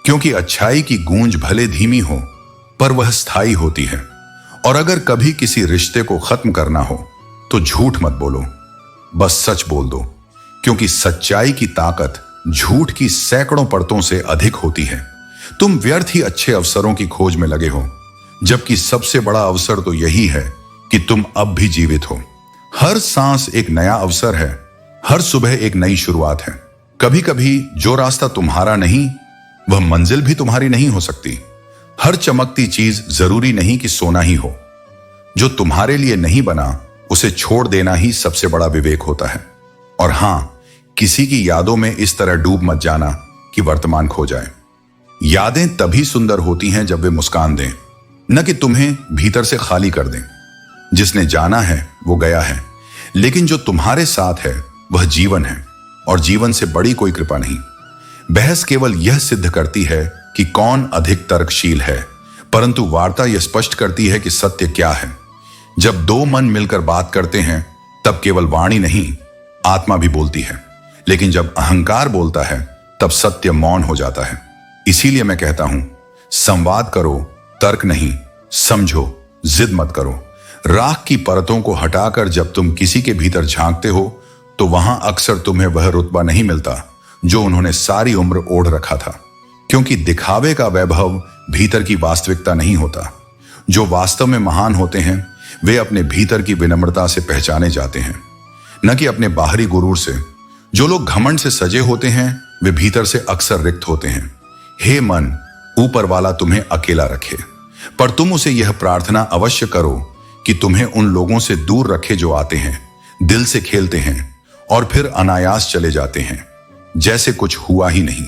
क्योंकि अच्छाई की गूंज भले धीमी हो पर वह स्थायी होती है। और अगर कभी किसी रिश्ते को खत्म करना हो तो झूठ मत बोलो, बस सच बोल दो, क्योंकि सच्चाई की ताकत झूठ की सैकड़ों परतों से अधिक होती है। तुम व्यर्थ ही अच्छे अवसरों की खोज में लगे हो, जबकि सबसे बड़ा अवसर तो यही है कि तुम अब भी जीवित हो। हर सांस एक नया अवसर है, हर सुबह एक नई शुरुआत है। कभी कभी जो रास्ता तुम्हारा नहीं वह मंजिल भी तुम्हारी नहीं हो सकती। हर चमकती चीज जरूरी नहीं कि सोना ही हो। जो तुम्हारे लिए नहीं बना उसे छोड़ देना ही सबसे बड़ा विवेक होता है। और हां, किसी की यादों में इस तरह डूब मत जाना कि वर्तमान खो जाए। यादें तभी सुंदर होती हैं जब वे मुस्कान दें, न कि तुम्हें भीतर से खाली कर दें। जिसने जाना है वो गया है, लेकिन जो तुम्हारे साथ है वह जीवन है, और जीवन से बड़ी कोई कृपा नहीं। बहस केवल यह सिद्ध करती है कि कौन अधिक तर्कशील है, परंतु वार्ता यह स्पष्ट करती है कि सत्य क्या है। जब दो मन मिलकर बात करते हैं तब केवल वाणी नहीं, आत्मा भी बोलती है। लेकिन जब अहंकार बोलता है तब सत्य मौन हो जाता है। इसीलिए मैं कहता हूं, संवाद करो, तर्क नहीं। समझो, जिद मत करो। राख की परतों को हटाकर जब तुम किसी के भीतर झांकते हो तो वहां अक्सर तुम्हें वह रुतबा नहीं मिलता जो उन्होंने सारी उम्र ओढ़ रखा था, क्योंकि दिखावे का वैभव भीतर की वास्तविकता नहीं होता। जो वास्तव में महान होते हैं वे अपने भीतर की विनम्रता से पहचाने जाते हैं, न कि अपने बाहरी गुरूर से। जो लोग घमंड से सजे होते हैं वे भीतर से अक्सर रिक्त होते हैं। हे मन, ऊपर वाला तुम्हें अकेला रखे, पर तुम उसे यह प्रार्थना अवश्य करो कि तुम्हें उन लोगों से दूर रखे जो आते हैं, दिल से खेलते हैं और फिर अनायास चले जाते हैं जैसे कुछ हुआ ही नहीं।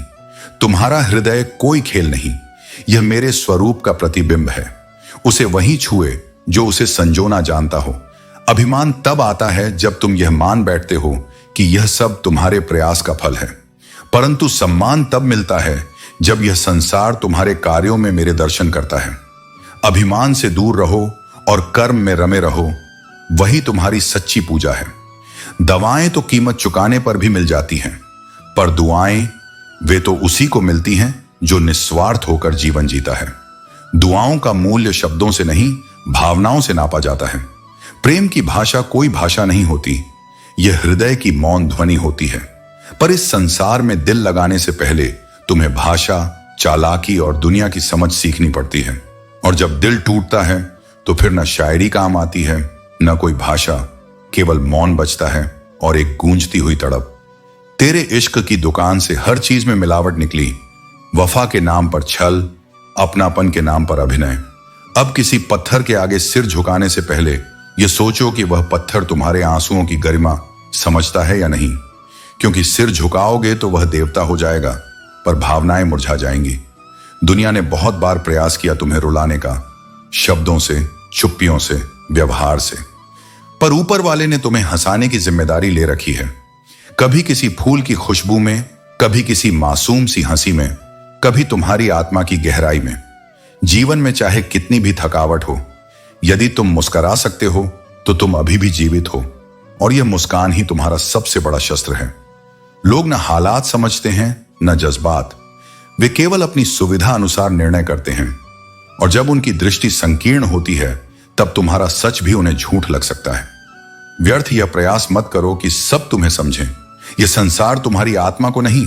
तुम्हारा हृदय कोई खेल नहीं, यह मेरे स्वरूप का प्रतिबिंब है। उसे वही छुए जो उसे संजोना जानता हो। अभिमान तब आता है जब तुम यह मान बैठते हो कि यह सब तुम्हारे प्रयास का फल है, परंतु सम्मान तब मिलता है जब यह संसार तुम्हारे कार्यों में मेरे दर्शन करता है। अभिमान से दूर रहो और कर्म में रमे रहो, वही तुम्हारी सच्ची पूजा है। दवाएं तो कीमत चुकाने पर भी मिल जाती हैं, पर दुआएं वे तो उसी को मिलती हैं जो निस्वार्थ होकर जीवन जीता है। दुआओं का मूल्य शब्दों से नहीं, भावनाओं से नापा जाता है। प्रेम की भाषा कोई भाषा नहीं होती, यह हृदय की मौन ध्वनि होती है। पर इस संसार में दिल लगाने से पहले तुम्हें भाषा, चालाकी और दुनिया की समझ सीखनी पड़ती है। और जब दिल टूटता है तो फिर न शायरी काम आती है, न कोई भाषा, केवल मौन बचता है और एक गूंजती हुई तड़प। तेरे इश्क की दुकान से हर चीज में मिलावट निकली, वफा के नाम पर छल, अपनापन के नाम पर अभिनय। अब किसी पत्थर के आगे सिर झुकाने से पहले यह सोचो कि वह पत्थर तुम्हारे आंसुओं की गरिमा समझता है या नहीं, क्योंकि सिर झुकाओगे तो वह देवता हो जाएगा, पर भावनाएं मुरझा जाएंगी। दुनिया ने बहुत बार प्रयास किया तुम्हें रुलाने का, शब्दों से, चुप्पियों से, व्यवहार से, पर ऊपर वाले ने तुम्हें हंसाने की जिम्मेदारी ले रखी है। कभी किसी फूल की खुशबू में, कभी किसी मासूम सी हंसी में, कभी तुम्हारी आत्मा की गहराई में। जीवन में चाहे कितनी भी थकावट हो, यदि तुम मुस्कुरा सकते हो तो तुम अभी भी जीवित हो, और यह मुस्कान ही तुम्हारा सबसे बड़ा शस्त्र है। लोग न हालात समझते हैं न जज्बात, वे केवल अपनी सुविधा अनुसार निर्णय करते हैं, और जब उनकी दृष्टि संकीर्ण होती है तब तुम्हारा सच भी उन्हें झूठ लग सकता है। व्यर्थ यह प्रयास मत करो कि सब तुम्हें समझें। यह संसार तुम्हारी आत्मा को नहीं,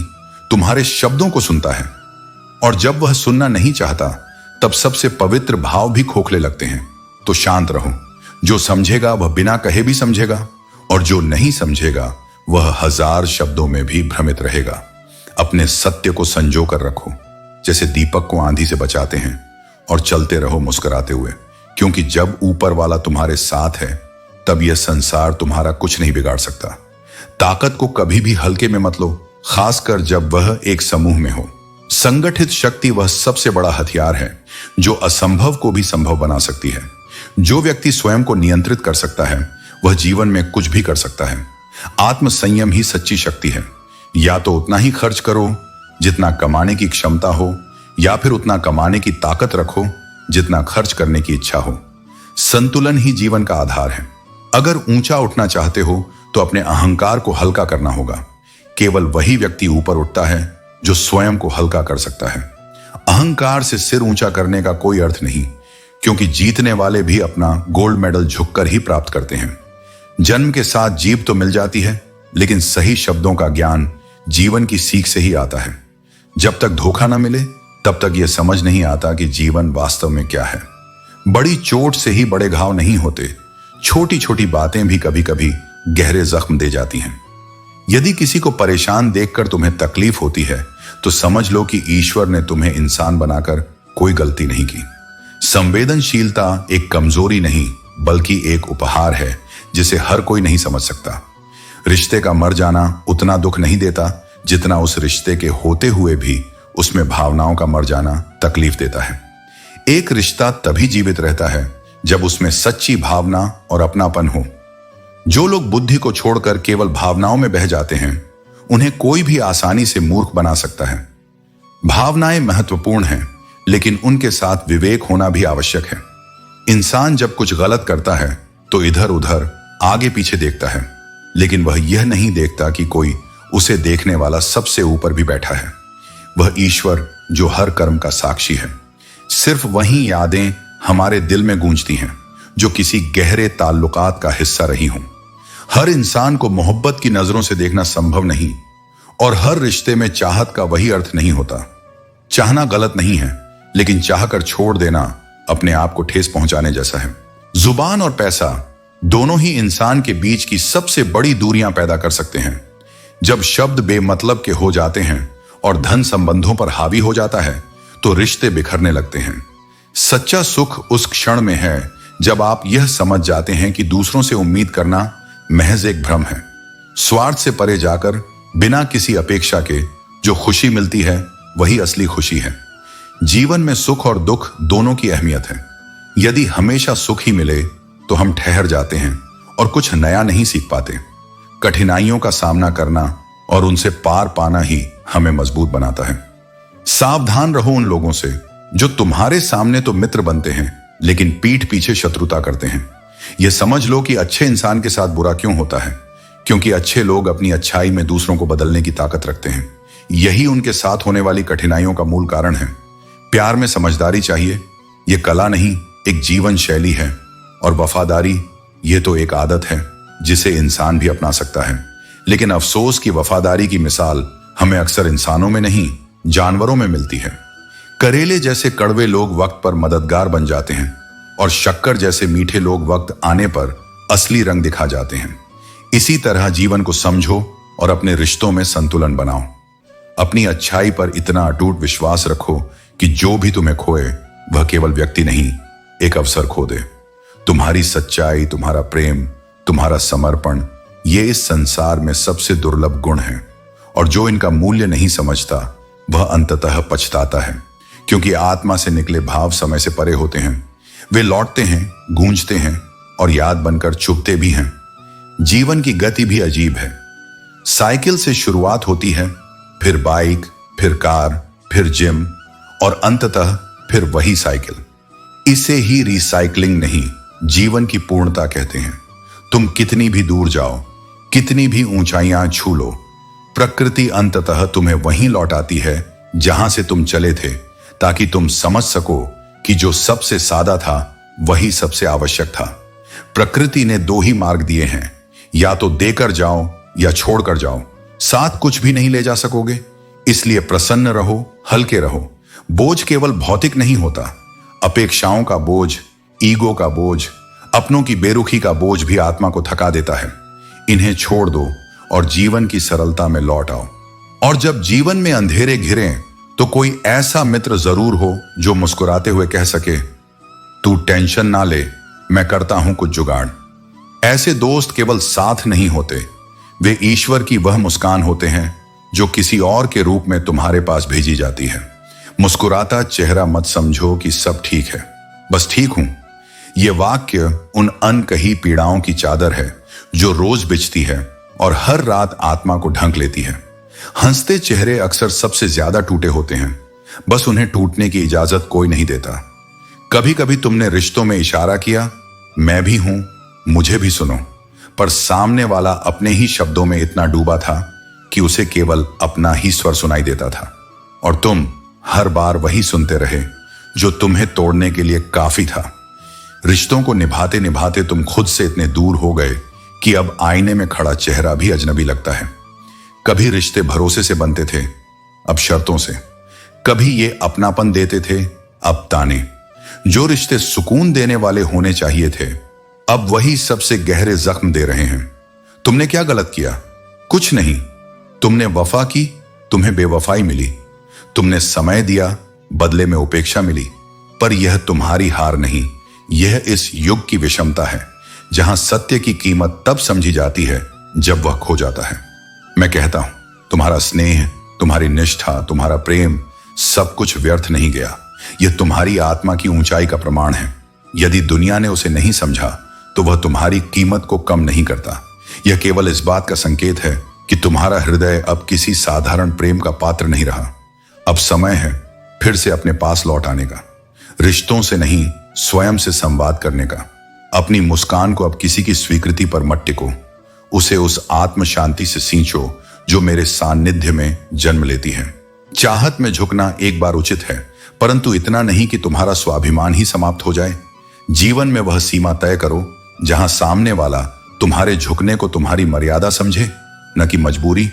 तुम्हारे शब्दों को सुनता है, और जब वह सुनना नहीं चाहता तब सबसे पवित्र भाव भी खोखले लगते हैं। तो शांत रहो। जो समझेगा वह बिना कहे भी समझेगा, और जो नहीं समझेगा वह हजार शब्दों में भी भ्रमित रहेगा। अपने सत्य को संजो कर रखो, जैसे दीपक को आंधी से बचाते हैं, और चलते रहो मुस्कुराते हुए, क्योंकि जब ऊपर वाला तुम्हारे साथ है तब यह संसार तुम्हारा कुछ नहीं बिगाड़ सकता। ताकत को कभी भी हल्के में मत लो, खासकर जब वह एक समूह में हो। संगठित शक्ति वह सबसे बड़ा हथियार है जो असंभव को भी संभव बना सकती है। जो व्यक्ति स्वयं को नियंत्रित कर सकता है वह जीवन में कुछ भी कर सकता है। आत्मसंयम ही सच्ची शक्ति है। या तो उतना ही खर्च करो जितना कमाने की क्षमता हो, या फिर उतना कमाने की ताकत रखो जितना खर्च करने की इच्छा हो। संतुलन ही जीवन का आधार है। अगर ऊंचा उठना चाहते हो तो अपने अहंकार को हल्का करना होगा। केवल वही व्यक्ति ऊपर उठता है जो स्वयं को हल्का कर सकता है। अहंकार से सिर ऊंचा करने का कोई अर्थ नहीं, क्योंकि जीतने वाले भी अपना गोल्ड मेडल झुककर ही प्राप्त करते हैं। जन्म के साथ जीभ तो मिल जाती है, लेकिन सही शब्दों का ज्ञान जीवन की सीख से ही आता है। जब तक धोखा न मिले तब तक यह समझ नहीं आता कि जीवन वास्तव में क्या है। बड़ी चोट से ही बड़े घाव नहीं होते, छोटी छोटी बातें भी कभी कभी गहरे जख्म दे जाती हैं। यदि किसी को परेशान देखकर तुम्हें तकलीफ होती है तो समझ लो कि ईश्वर ने तुम्हें इंसान बनाकर कोई गलती नहीं की। संवेदनशीलता एक कमजोरी नहीं बल्कि एक उपहार है जिसे हर कोई नहीं समझ सकता। रिश्ते का मर जाना उतना दुख नहीं देता जितना उस रिश्ते के होते हुए भी उसमें भावनाओं का मर जाना तकलीफ देता है। एक रिश्ता तभी जीवित रहता है जब उसमें सच्ची भावना और अपनापन हो। जो लोग बुद्धि को छोड़कर केवल भावनाओं में बह जाते हैं उन्हें कोई भी आसानी से मूर्ख बना सकता है। भावनाएं महत्वपूर्ण हैं, लेकिन उनके साथ विवेक होना भी आवश्यक है। इंसान जब कुछ गलत करता है तो इधर उधर आगे पीछे देखता है, लेकिन वह यह नहीं देखता कि कोई उसे देखने वाला सबसे ऊपर भी बैठा है। वह ईश्वर जो हर कर्म का साक्षी है। सिर्फ वही यादें हमारे दिल में गूंजती हैं जो किसी गहरे ताल्लुकात का हिस्सा रही हों। हर इंसान को मोहब्बत की नजरों से देखना संभव नहीं, और हर रिश्ते में चाहत का वही अर्थ नहीं होता। चाहना गलत नहीं है, लेकिन चाहकर छोड़ देना अपने आप को ठेस पहुंचाने जैसा है। जुबान और पैसा दोनों ही इंसान के बीच की सबसे बड़ी दूरियां पैदा कर सकते हैं। जब शब्द बेमतलब के हो जाते हैं और धन संबंधों पर हावी हो जाता है तो रिश्ते बिखरने लगते हैं। सच्चा सुख उस क्षण में है जब आप यह समझ जाते हैं कि दूसरों से उम्मीद करना महज एक भ्रम है। स्वार्थ से परे जाकर बिना किसी अपेक्षा के जो खुशी मिलती है वही असली खुशी है। जीवन में सुख और दुख दोनों की अहमियत है। यदि हमेशा सुख ही मिले तो हम ठहर जाते हैं और कुछ नया नहीं सीख पाते। कठिनाइयों का सामना करना और उनसे पार पाना ही हमें मजबूत बनाता है। सावधान रहो उन लोगों से जो तुम्हारे सामने तो मित्र बनते हैं लेकिन पीठ पीछे शत्रुता करते हैं। यह समझ लो कि अच्छे इंसान के साथ बुरा क्यों होता है, क्योंकि अच्छे लोग अपनी अच्छाई में दूसरों को बदलने की ताकत रखते हैं। यही उनके साथ होने वाली कठिनाइयों का मूल कारण है। प्यार में समझदारी चाहिए, यह कला नहीं एक जीवन शैली है, और वफादारी ये तो एक आदत है जिसे इंसान भी अपना सकता है। लेकिन अफसोस की वफादारी की मिसाल हमें अक्सर इंसानों में नहीं जानवरों में मिलती है। करेले जैसे कड़वे लोग वक्त पर मददगार बन जाते हैं, और शक्कर जैसे मीठे लोग वक्त आने पर असली रंग दिखा जाते हैं। इसी तरह जीवन को समझो और अपने रिश्तों में संतुलन बनाओ। अपनी अच्छाई पर इतना अटूट विश्वास रखो कि जो भी तुम्हें खोए वह केवल व्यक्ति नहीं एक अवसर खो दे। तुम्हारी सच्चाई, तुम्हारा प्रेम, तुम्हारा समर्पण, ये इस संसार में सबसे दुर्लभ गुण हैं। और जो इनका मूल्य नहीं समझता वह अंततः पछताता है, क्योंकि आत्मा से निकले भाव समय से परे होते हैं। वे लौटते हैं, गूंजते हैं और याद बनकर चुभते भी हैं। जीवन की गति भी अजीब है। साइकिल से शुरुआत होती है, फिर बाइक, फिर कार, फिर जिम और अंततः फिर वही साइकिल। इसे ही रिसाइकलिंग नहीं, जीवन की पूर्णता कहते हैं। तुम कितनी भी दूर जाओ, कितनी भी ऊंचाइयां छू लो, प्रकृति अंततः तुम्हें वहीं लौटाती है जहां से तुम चले थे, ताकि तुम समझ सको कि जो सबसे सादा था वही सबसे आवश्यक था। प्रकृति ने दो ही मार्ग दिए हैं, या तो देकर जाओ या छोड़कर जाओ। साथ कुछ भी नहीं ले जा सकोगे। इसलिए प्रसन्न रहो, हल्के रहो। बोझ केवल भौतिक नहीं होता। अपेक्षाओं का बोझ, ईगो का बोझ, अपनों की बेरुखी का बोझ भी आत्मा को थका देता है। इन्हें छोड़ दो और जीवन की सरलता में लौट आओ। और जब जीवन में अंधेरे घिरें तो कोई ऐसा मित्र जरूर हो जो मुस्कुराते हुए कह सके, तू टेंशन ना ले, मैं करता हूं कुछ जुगाड़। ऐसे दोस्त केवल साथ नहीं होते, वे ईश्वर की वह मुस्कान होते हैं जो किसी और के रूप में तुम्हारे पास भेजी जाती है। मुस्कुराता चेहरा मत समझो कि सब ठीक है, बस ठीक हूं। यह वाक्य उन अनकही पीड़ाओं की चादर है जो रोज बिछती है और हर रात आत्मा को ढंक लेती है। हंसते चेहरे अक्सर सबसे ज्यादा टूटे होते हैं, बस उन्हें टूटने की इजाजत कोई नहीं देता। कभी कभी तुमने रिश्तों में इशारा किया, मैं भी हूं, मुझे भी सुनो, पर सामने वाला अपने ही शब्दों में इतना डूबा था कि उसे केवल अपना ही स्वर सुनाई देता था। और तुम हर बार वही सुनते रहे जो तुम्हें तोड़ने के लिए काफी था। रिश्तों को निभाते निभाते तुम खुद से इतने दूर हो गए कि अब आईने में खड़ा चेहरा भी अजनबी लगता है। कभी रिश्ते भरोसे से बनते थे, अब शर्तों से। कभी ये अपनापन देते थे, अब ताने। जो रिश्ते सुकून देने वाले होने चाहिए थे, अब वही सबसे गहरे जख्म दे रहे हैं। तुमने क्या गलत किया? कुछ नहीं। तुमने वफा की, तुम्हें बेवफाई मिली। तुमने समय दिया, बदले में उपेक्षा मिली। पर यह तुम्हारी हार नहीं, यह इस युग की विषमता है, जहां सत्य की कीमत तब समझी जाती है जब वह खो जाता है। मैं कहता हूं, तुम्हारा स्नेह, तुम्हारी निष्ठा, तुम्हारा प्रेम, सब कुछ व्यर्थ नहीं गया। यह तुम्हारी आत्मा की ऊंचाई का प्रमाण है। यदि दुनिया ने उसे नहीं समझा तो वह तुम्हारी कीमत को कम नहीं करता। यह केवल इस बात का संकेत है कि तुम्हारा हृदय अब किसी साधारण प्रेम का पात्र नहीं रहा। अब समय है फिर से अपने पास लौट आने का, रिश्तों से नहीं, स्वयं से संवाद करने का। अपनी मुस्कान को अब किसी की स्वीकृति पर मत टिको, उसे उस आत्म शांति से सींचो जो मेरे सानिध्य में जन्म लेती है। चाहत में झुकना एक बार उचित है, परंतु इतना नहीं कि तुम्हारा स्वाभिमान ही समाप्त हो जाए। जीवन में वह सीमा तय करो जहां सामने वाला तुम्हारे झुकने को तुम्हारी मर्यादा समझे, न कि मजबूरी।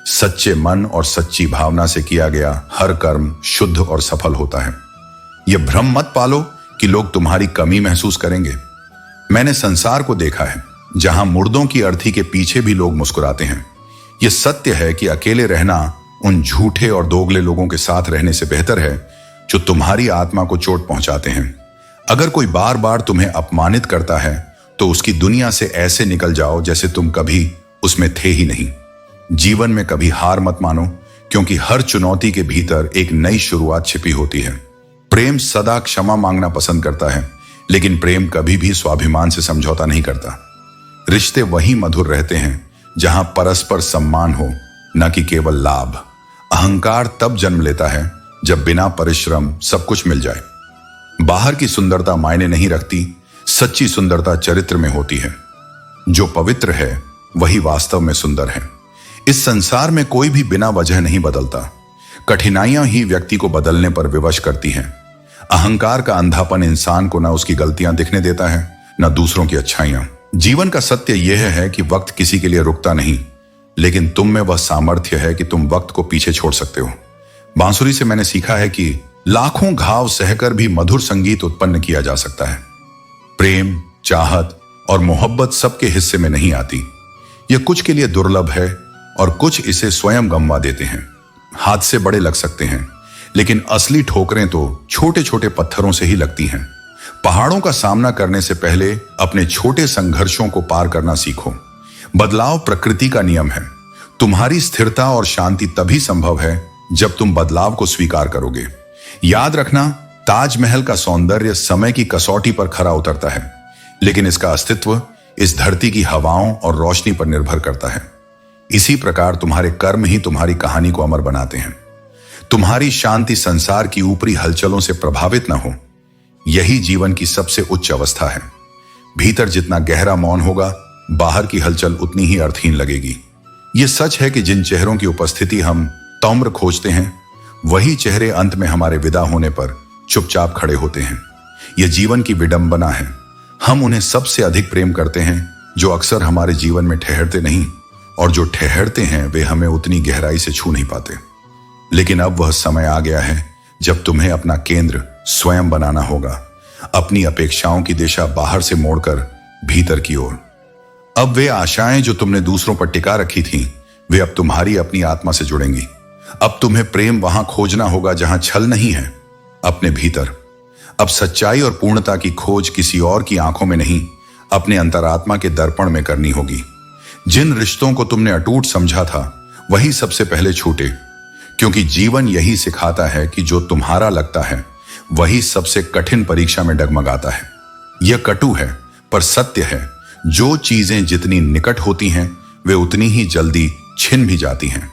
सच्चे मन और सच्ची भावना से किया गया हर कर्म शुद्ध और सफल होता है। यह भ्रम मत पालो कि लोग तुम्हारी कमी महसूस करेंगे। मैंने संसार को देखा है जहां मुर्दों की अर्थी के पीछे भी लोग मुस्कुराते हैं। यह सत्य है कि अकेले रहना उन झूठे और दोगले लोगों के साथ रहने से बेहतर है जो तुम्हारी आत्मा को चोट पहुंचाते हैं। अगर कोई बार बार तुम्हें अपमानित करता है तो उसकी दुनिया से ऐसे निकल जाओ जैसे तुम कभी उसमें थे ही नहीं। जीवन में कभी हार मत मानो, क्योंकि हर चुनौती के भीतर एक नई शुरुआत छिपी होती है। प्रेम सदा क्षमा मांगना पसंद करता है, लेकिन प्रेम कभी भी स्वाभिमान से समझौता नहीं करता। रिश्ते वही मधुर रहते हैं जहां परस्पर सम्मान हो, न कि केवल लाभ। अहंकार तब जन्म लेता है जब बिना परिश्रम सब कुछ मिल जाए। बाहर की सुंदरता मायने नहीं रखती, सच्ची सुंदरता चरित्र में होती है। जो पवित्र है वही वास्तव में सुंदर है। इस संसार में कोई भी बिना वजह नहीं बदलता। कठिनाइयां ही व्यक्ति को बदलने पर विवश करती हैं। अहंकार का अंधापन इंसान को न उसकी गलतियां दिखने देता है, न दूसरों की अच्छाइयां। जीवन का सत्य यह है कि वक्त किसी के लिए रुकता नहीं, लेकिन तुम में वह सामर्थ्य है कि तुम वक्त को पीछे छोड़ सकते हो। बांसुरी से मैंने सीखा है कि लाखों घाव सहकर भी मधुर संगीत उत्पन्न किया जा सकता है। प्रेम, चाहत और मोहब्बत सबके हिस्से में नहीं आती। यह कुछ के लिए दुर्लभ है और कुछ इसे स्वयं गंवा देते हैं। हादसे बड़े लग सकते हैं, लेकिन असली ठोकरें तो छोटे छोटे पत्थरों से ही लगती हैं। पहाड़ों का सामना करने से पहले अपने छोटे संघर्षों को पार करना सीखो। बदलाव प्रकृति का नियम है। तुम्हारी स्थिरता और शांति तभी संभव है जब तुम बदलाव को स्वीकार करोगे। याद रखना, ताजमहल का सौंदर्य समय की कसौटी पर खरा उतरता है, लेकिन इसका अस्तित्व इस धरती की हवाओं और रोशनी पर निर्भर करता है। इसी प्रकार तुम्हारे कर्म ही तुम्हारी कहानी को अमर बनाते हैं। तुम्हारी शांति संसार की ऊपरी हलचलों से प्रभावित न हो, यही जीवन की सबसे उच्च अवस्था है। भीतर जितना गहरा मौन होगा, बाहर की हलचल उतनी ही अर्थहीन लगेगी। यह सच है कि जिन चेहरों की उपस्थिति हम तौम्र खोजते हैं, वही चेहरे अंत में हमारे विदा होने पर चुपचाप खड़े होते हैं। यह जीवन की विडंबना है। हम उन्हें सबसे अधिक प्रेम करते हैं जो अक्सर हमारे जीवन में ठहरते नहीं, और जो ठहरते हैं वे हमें उतनी गहराई से छू नहीं पाते। लेकिन अब वह समय आ गया है जब तुम्हें अपना केंद्र स्वयं बनाना होगा, अपनी अपेक्षाओं की दिशा बाहर से मोड़कर भीतर की ओर। अब वे आशाएं जो तुमने दूसरों पर टिका रखी थीं, वे अब तुम्हारी अपनी आत्मा से जुड़ेंगी। अब तुम्हें प्रेम वहां खोजना होगा जहां छल नहीं है, अपने भीतर। अब सच्चाई और पूर्णता की खोज किसी और की आंखों में नहीं, अपने अंतरात्मा के दर्पण में करनी होगी। जिन रिश्तों को तुमने अटूट समझा था, वही सबसे पहले छूटे, क्योंकि जीवन यही सिखाता है कि जो तुम्हारा लगता है वही सबसे कठिन परीक्षा में डगमगाता है। यह कटु है पर सत्य है। जो चीजें जितनी निकट होती हैं, वे उतनी ही जल्दी छिन भी जाती हैं,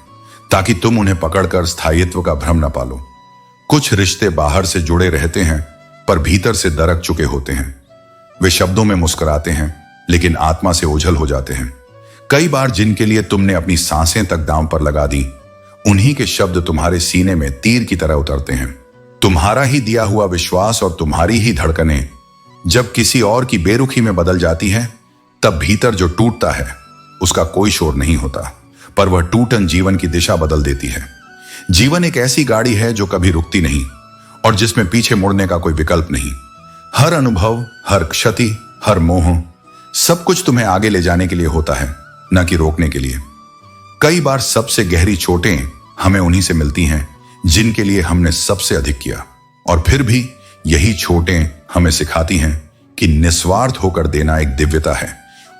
ताकि तुम उन्हें पकड़कर स्थायित्व का भ्रम न पालो। कुछ रिश्ते बाहर से जुड़े रहते हैं पर भीतर से दरक चुके होते हैं। वे शब्दों में मुस्कुराते हैं लेकिन आत्मा से ओझल हो जाते हैं। कई बार जिनके लिए तुमने अपनी सांसें तक दांव पर लगा दी, उन्हीं के शब्द तुम्हारे सीने में तीर की तरह उतरते हैं। तुम्हारा ही दिया हुआ विश्वास और तुम्हारी ही धड़कनें जब किसी और की बेरुखी में बदल जाती हैं, तब भीतर जो टूटता है उसका कोई शोर नहीं होता, पर वह टूटन जीवन की दिशा बदल देती है। जीवन एक ऐसी गाड़ी है जो कभी रुकती नहीं और जिसमें पीछे मुड़ने का कोई विकल्प नहीं। हर अनुभव, हर क्षति, हर मोह, सब कुछ तुम्हें आगे ले जाने के लिए होता है, न कि रोकने के लिए। कई बार सबसे गहरी चोटें हमें उन्हीं से मिलती हैं जिनके लिए हमने सबसे अधिक किया, और फिर भी यही चोटें हमें सिखाती हैं कि निस्वार्थ होकर देना एक दिव्यता है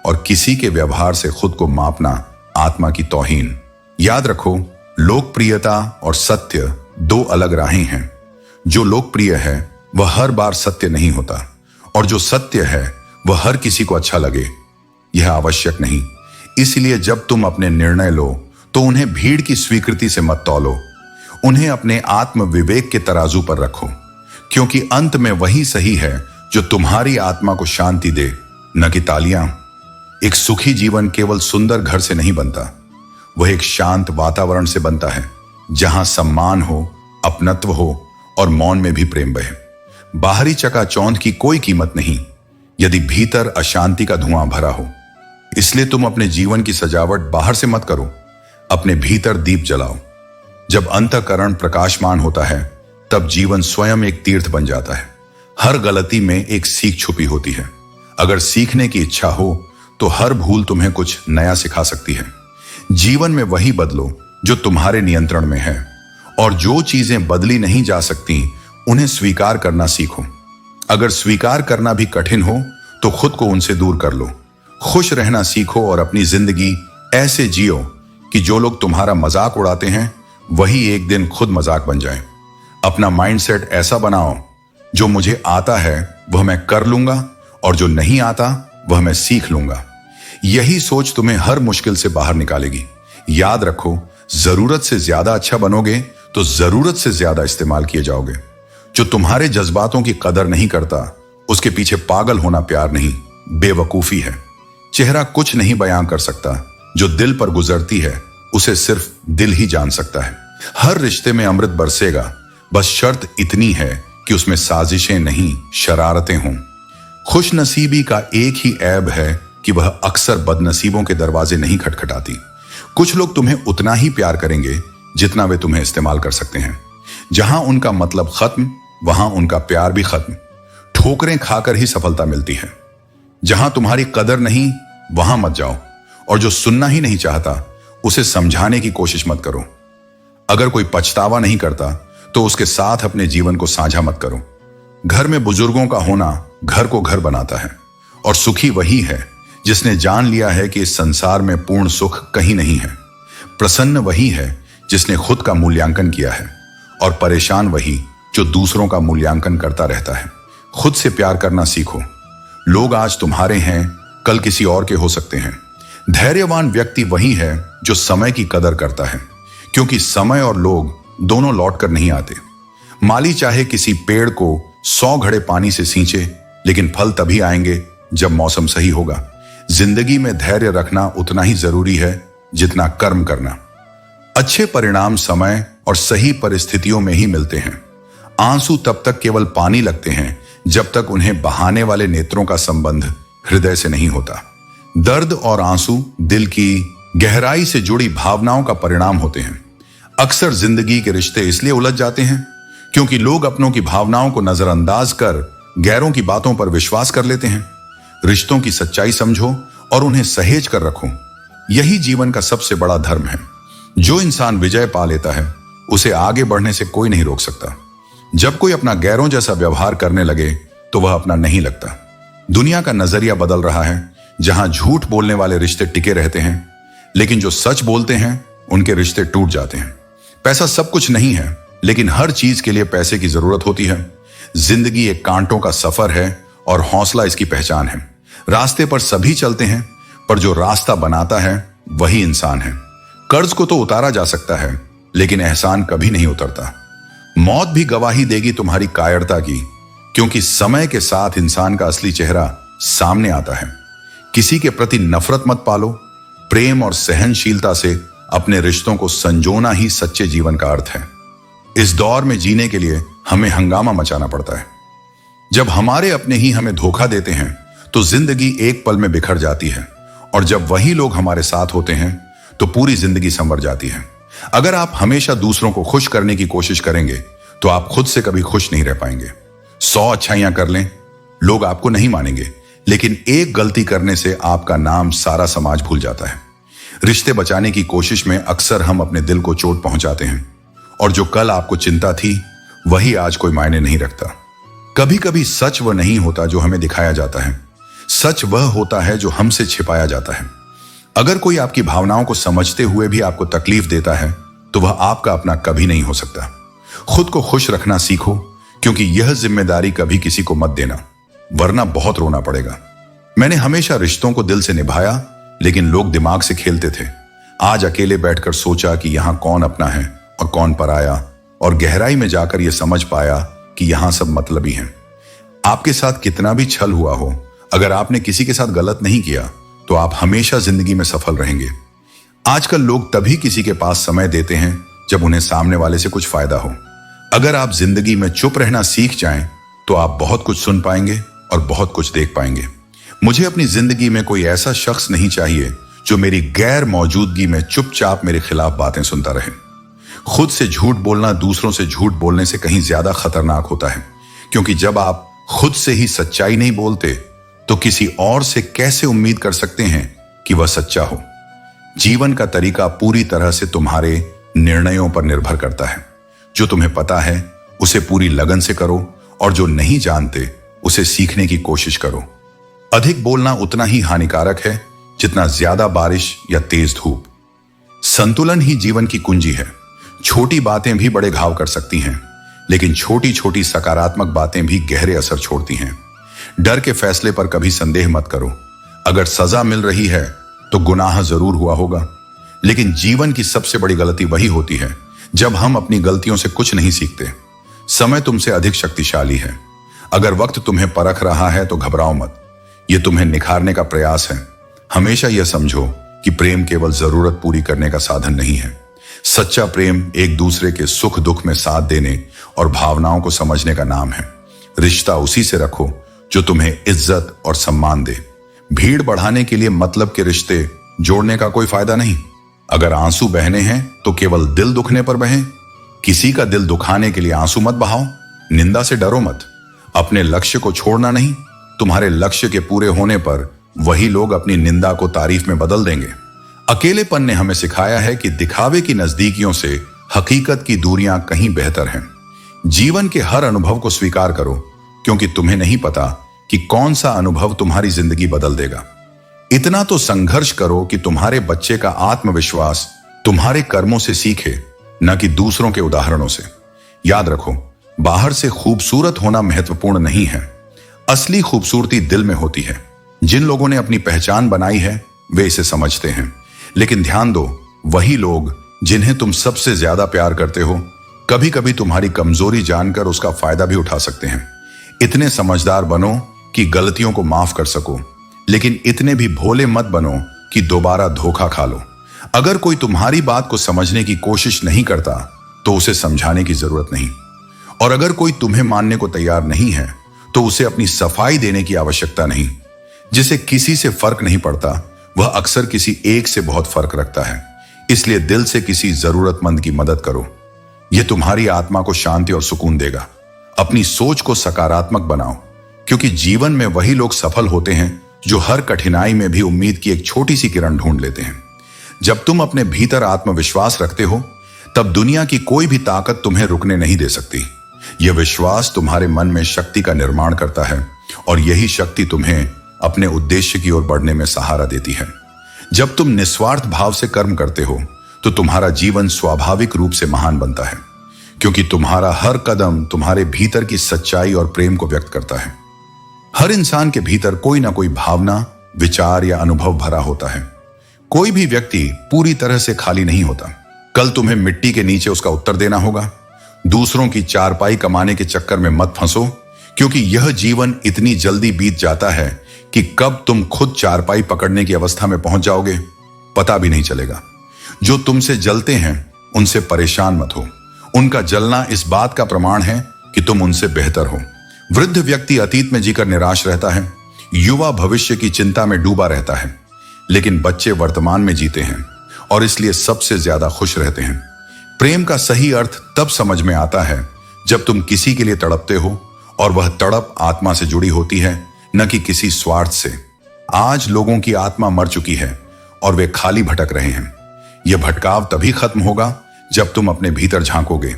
और किसी के व्यवहार से खुद को मापना आत्मा की तौहीन। याद रखो, लोकप्रियता और सत्य दो अलग राहें हैं। जो लोकप्रिय है वह हर बार सत्य नहीं होता, और जो सत्य है वह हर किसी को अच्छा लगे, यह आवश्यक नहीं। इसलिए जब तुम अपने निर्णय लो तो उन्हें भीड़ की स्वीकृति से मत तौलो, उन्हें अपने आत्म विवेक के तराजू पर रखो, क्योंकि अंत में वही सही है जो तुम्हारी आत्मा को शांति दे, न कि तालियां। एक सुखी जीवन केवल सुंदर घर से नहीं बनता, वह एक शांत वातावरण से बनता है जहां सम्मान हो, अपनत्व हो और मौन में भी प्रेम बहे। बाहरी चकाचौंध की कोई कीमत नहीं यदि भीतर अशांति का धुआं भरा हो। इसलिए तुम अपने जीवन की सजावट बाहर से मत करो, अपने भीतर दीप जलाओ। जब अंतःकरण प्रकाशमान होता है, तब जीवन स्वयं एक तीर्थ बन जाता है। हर गलती में एक सीख छुपी होती है। अगर सीखने की इच्छा हो तो हर भूल तुम्हें कुछ नया सिखा सकती है। जीवन में वही बदलो जो तुम्हारे नियंत्रण में है, और जो चीजें बदली नहीं जा सकती उन्हें स्वीकार करना सीखो। अगर स्वीकार करना भी कठिन हो तो खुद को उनसे दूर कर लो। खुश रहना सीखो और अपनी जिंदगी ऐसे जियो कि जो लोग तुम्हारा मजाक उड़ाते हैं वही एक दिन खुद मजाक बन जाए। अपना माइंडसेट ऐसा बनाओ, जो मुझे आता है वह मैं कर लूंगा और जो नहीं आता वह मैं सीख लूंगा। यही सोच तुम्हें हर मुश्किल से बाहर निकालेगी। याद रखो, जरूरत से ज्यादा अच्छा बनोगे तो जरूरत से ज्यादा इस्तेमाल किए जाओगे। जो तुम्हारे जज्बातों की कदर नहीं करता, उसके पीछे पागल होना प्यार नहीं, बेवकूफी है। चेहरा कुछ नहीं बयां कर सकता, जो दिल पर गुजरती है उसे सिर्फ दिल ही जान सकता है। हर रिश्ते में अमृत बरसेगा, बस शर्त इतनी है कि उसमें साजिशें नहीं, शरारतें हों। खुशनसीबी का एक ही ऐब है कि वह अक्सर बदनसीबों के दरवाजे नहीं खटखटाती। कुछ लोग तुम्हें उतना ही प्यार करेंगे जितना वे तुम्हें इस्तेमाल कर सकते हैं। जहां उनका मतलब खत्म, वहां उनका प्यार भी खत्म। ठोकरें खाकर ही सफलता मिलती है। जहां तुम्हारी कदर नहीं, वहां मत जाओ, और जो सुनना ही नहीं चाहता उसे समझाने की कोशिश मत करो। अगर कोई पछतावा नहीं करता तो उसके साथ अपने जीवन को साझा मत करो। घर में बुजुर्गों का होना घर को घर बनाता है, और सुखी वही है जिसने जान लिया है कि इस संसार में पूर्ण सुख कहीं नहीं है। प्रसन्न वही है जिसने खुद का मूल्यांकन किया है, और परेशान वही जो दूसरों का मूल्यांकन करता रहता है। खुद से प्यार करना सीखो। लोग आज तुम्हारे हैं, कल किसी और के हो सकते हैं। धैर्यवान व्यक्ति वही है जो समय की कदर करता है, क्योंकि समय और लोग दोनों लौट कर नहीं आते। माली चाहे किसी पेड़ को 100 घड़े पानी से सींचे, लेकिन फल तभी आएंगे जब मौसम सही होगा। जिंदगी में धैर्य रखना उतना ही जरूरी है जितना कर्म करना। अच्छे परिणाम समय और सही परिस्थितियों में ही मिलते हैं। आंसू तब तक केवल पानी लगते हैं जब तक उन्हें बहाने वाले नेत्रों का संबंध हृदय से नहीं होता। दर्द और आंसू दिल की गहराई से जुड़ी भावनाओं का परिणाम होते हैं। अक्सर जिंदगी के रिश्ते इसलिए उलझ जाते हैं क्योंकि लोग अपनों की भावनाओं को नजरअंदाज कर गैरों की बातों पर विश्वास कर लेते हैं। रिश्तों की सच्चाई समझो और उन्हें सहेज कर रखो। यही जीवन का सबसे बड़ा धर्म है। जो इंसान विजय पा लेता है उसे आगे बढ़ने से कोई नहीं रोक सकता। जब कोई अपना गैरों जैसा व्यवहार करने लगे तो वह अपना नहीं लगता। दुनिया का नजरिया बदल रहा है। जहां झूठ बोलने वाले रिश्ते टिके रहते हैं, लेकिन जो सच बोलते हैं उनके रिश्ते टूट जाते हैं। पैसा सब कुछ नहीं है, लेकिन हर चीज के लिए पैसे की जरूरत होती है। जिंदगी एक कांटों का सफर है और हौसला इसकी पहचान है। रास्ते पर सभी चलते हैं, पर जो रास्ता बनाता है वही इंसान है। कर्ज को तो उतारा जा सकता है, लेकिन एहसान कभी नहीं उतरता। मौत भी गवाही देगी तुम्हारी कायरता की, क्योंकि समय के साथ इंसान का असली चेहरा सामने आता है। किसी के प्रति नफरत मत पालो। प्रेम और सहनशीलता से अपने रिश्तों को संजोना ही सच्चे जीवन का अर्थ है। इस दौर में जीने के लिए हमें हंगामा मचाना पड़ता है। जब हमारे अपने ही हमें धोखा देते हैं तो जिंदगी एक पल में बिखर जाती है, और जब वही लोग हमारे साथ होते हैं तो पूरी जिंदगी संवर जाती है। अगर आप हमेशा दूसरों को खुश करने की कोशिश करेंगे तो आप खुद से कभी खुश नहीं रह पाएंगे। 100 अच्छाइयां कर लें, लोग आपको नहीं मानेंगे, लेकिन एक गलती करने से आपका नाम सारा समाज भूल जाता है। रिश्ते बचाने की कोशिश में अक्सर हम अपने दिल को चोट पहुंचाते हैं, और जो कल आपको चिंता थी वही आज कोई मायने नहीं रखता। कभी कभी सच वह नहीं होता जो हमें दिखाया जाता है, सच वह होता है जो हमसे छिपाया जाता है। अगर कोई आपकी भावनाओं को समझते हुए भी आपको तकलीफ देता है तो वह आपका अपना कभी नहीं हो सकता। खुद को खुश रखना सीखो, क्योंकि यह जिम्मेदारी कभी किसी को मत देना, वरना बहुत रोना पड़ेगा। मैंने हमेशा रिश्तों को दिल से निभाया, लेकिन लोग दिमाग से खेलते थे। आज अकेले बैठकर सोचा कि यहां कौन अपना है और कौन पराया, और गहराई में जाकर यह समझ पाया कि यहां सब मतलबी हैं। आपके साथ कितना भी छल हुआ हो, अगर आपने किसी के साथ गलत नहीं किया तो आप हमेशा जिंदगी में सफल रहेंगे। आजकल लोग तभी किसी के पास समय देते हैं जब उन्हें सामने वाले से कुछ फायदा हो। अगर आप जिंदगी में चुप रहना सीख जाएं तो आप बहुत कुछ सुन पाएंगे और बहुत कुछ देख पाएंगे। मुझे अपनी जिंदगी में कोई ऐसा शख्स नहीं चाहिए जो मेरी गैर मौजूदगी में चुपचाप मेरे खिलाफ बातें सुनता रहे। खुद से झूठ बोलना दूसरों से झूठ बोलने से कहीं ज्यादा खतरनाक होता है, क्योंकि जब आप खुद से ही सच्चाई नहीं बोलते तो किसी और से कैसे उम्मीद कर सकते हैं कि वह सच्चा हो। जीवन का तरीका पूरी तरह से तुम्हारे निर्णयों पर निर्भर करता है। जो तुम्हें पता है उसे पूरी लगन से करो, और जो नहीं जानते उसे सीखने की कोशिश करो। अधिक बोलना उतना ही हानिकारक है जितना ज्यादा बारिश या तेज धूप। संतुलन ही जीवन की कुंजी है। छोटी बातें भी बड़े घाव कर सकती हैं, लेकिन छोटी छोटी सकारात्मक बातें भी गहरे असर छोड़ती हैं। डर के फैसले पर कभी संदेह मत करो। अगर सजा मिल रही है तो गुनाह जरूर हुआ होगा, लेकिन जीवन की सबसे बड़ी गलती वही होती है जब हम अपनी गलतियों से कुछ नहीं सीखते। समय तुमसे अधिक शक्तिशाली है। अगर वक्त तुम्हें परख रहा है तो घबराओ मत, यह तुम्हें निखारने का प्रयास है। हमेशा यह समझो कि प्रेम केवल जरूरत पूरी करने का साधन नहीं है। सच्चा प्रेम एक दूसरे के सुख दुख में साथ देने और भावनाओं को समझने का नाम है। रिश्ता उसी से रखो जो तुम्हें इज्जत और सम्मान दे। भीड़ बढ़ाने के लिए मतलब के रिश्ते जोड़ने का कोई फायदा नहीं। अगर आंसू बहने हैं तो केवल दिल दुखने पर बहें। किसी का दिल दुखाने के लिए आंसू मत बहाओ। निंदा से डरो मत। अपने लक्ष्य को छोड़ना नहीं। तुम्हारे लक्ष्य के पूरे होने पर वही लोग अपनी निंदा को तारीफ में बदल देंगे। अकेलेपन ने हमें सिखाया है कि दिखावे की नजदीकियों से हकीकत की दूरियां कहीं बेहतर हैं। जीवन के हर अनुभव को स्वीकार करो, क्योंकि तुम्हें नहीं पता कि कौन सा अनुभव तुम्हारी जिंदगी बदल देगा। इतना तो संघर्ष करो कि तुम्हारे बच्चे का आत्मविश्वास तुम्हारे कर्मों से सीखे, न कि दूसरों के उदाहरणों से। याद रखो, बाहर से खूबसूरत होना महत्वपूर्ण नहीं है, असली खूबसूरती दिल में होती है। जिन लोगों ने अपनी पहचान बनाई है वे इसे समझते हैं, लेकिन ध्यान दो, वही लोग जिन्हें तुम सबसे ज्यादा प्यार करते हो कभी कभी तुम्हारी कमजोरी जानकर उसका फायदा भी उठा सकते हैं। इतने समझदार बनो कि गलतियों को माफ कर सको, लेकिन इतने भी भोले मत बनो कि दोबारा धोखा खा लो। अगर कोई तुम्हारी बात को समझने की कोशिश नहीं करता तो उसे समझाने की जरूरत नहीं, और अगर कोई तुम्हें मानने को तैयार नहीं है तो उसे अपनी सफाई देने की आवश्यकता नहीं। जिसे किसी से फर्क नहीं पड़ता वह अक्सर किसी एक से बहुत फर्क रखता है। इसलिए दिल से किसी जरूरतमंद की मदद करो, यह तुम्हारी आत्मा को शांति और सुकून देगा। अपनी सोच को सकारात्मक बनाओ, क्योंकि जीवन में वही लोग सफल होते हैं जो हर कठिनाई में भी उम्मीद की एक छोटी सी किरण ढूंढ लेते हैं। जब तुम अपने भीतर आत्मविश्वास रखते हो तब दुनिया की कोई भी ताकत तुम्हें रुकने नहीं दे सकती। यह विश्वास तुम्हारे मन में शक्ति का निर्माण करता है, और यही शक्ति तुम्हें अपने उद्देश्य की ओर बढ़ने में सहारा देती है। जब तुम निस्वार्थ भाव से कर्म करते हो तो तुम्हारा जीवन स्वाभाविक रूप से महान बनता है, क्योंकि तुम्हारा हर कदम तुम्हारे भीतर की सच्चाई और प्रेम को व्यक्त करता है। हर इंसान के भीतर कोई ना कोई भावना, विचार या अनुभव भरा होता है। कोई भी व्यक्ति पूरी तरह से खाली नहीं होता। कल तुम्हें मिट्टी के नीचे उसका उत्तर देना होगा। दूसरों की चारपाई कमाने के चक्कर में मत फंसो, क्योंकि यह जीवन इतनी जल्दी बीत जाता है कि कब तुम खुद चारपाई पकड़ने की अवस्था में पहुंच जाओगे पता भी नहीं चलेगा। जो तुमसे जलते हैं उनसे परेशान मत हो। उनका जलना इस बात का प्रमाण है कि तुम उनसे बेहतर हो। वृद्ध व्यक्ति अतीत में जीकर निराश रहता है, युवा भविष्य की चिंता में डूबा रहता है, लेकिन बच्चे वर्तमान में जीते हैं और इसलिए सबसे ज्यादा खुश रहते हैं। प्रेम का सही अर्थ तब समझ में आता है जब तुम किसी के लिए तड़पते हो और वह तड़प आत्मा से जुड़ी होती है, न कि किसी स्वार्थ से। आज लोगों की आत्मा मर चुकी है और वे खाली भटक रहे हैं। यह भटकाव तभी खत्म होगा जब तुम अपने भीतर झांकोगे।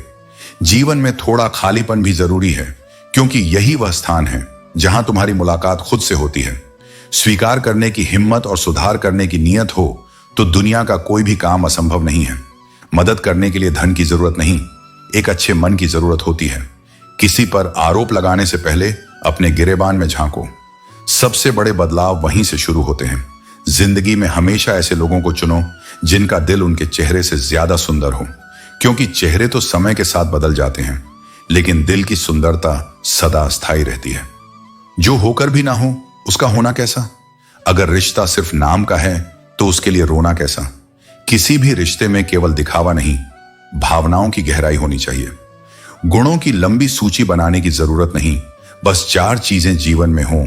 जीवन में थोड़ा खालीपन भी जरूरी है, क्योंकि यही वह स्थान है जहां तुम्हारी मुलाकात खुद से होती है। स्वीकार करने की हिम्मत और सुधार करने की नीयत हो तो दुनिया का कोई भी काम असंभव नहीं है। मदद करने के लिए धन की जरूरत नहीं, एक अच्छे मन की जरूरत होती है। किसी पर आरोप लगाने से पहले अपने गिरेबान में झांको। सबसे बड़े बदलाव वहीं से शुरू होते हैं। जिंदगी में हमेशा ऐसे लोगों को चुनो जिनका दिल उनके चेहरे से ज्यादा सुंदर हो, क्योंकि चेहरे तो समय के साथ बदल जाते हैं, लेकिन दिल की सुंदरता सदा स्थायी रहती है। जो होकर भी ना हो उसका होना कैसा? अगर रिश्ता सिर्फ नाम का है तो उसके लिए रोना कैसा? किसी भी रिश्ते में केवल दिखावा नहीं, भावनाओं की गहराई होनी चाहिए। गुणों की लंबी सूची बनाने की जरूरत नहीं, बस 4 चीजें जीवन में हों: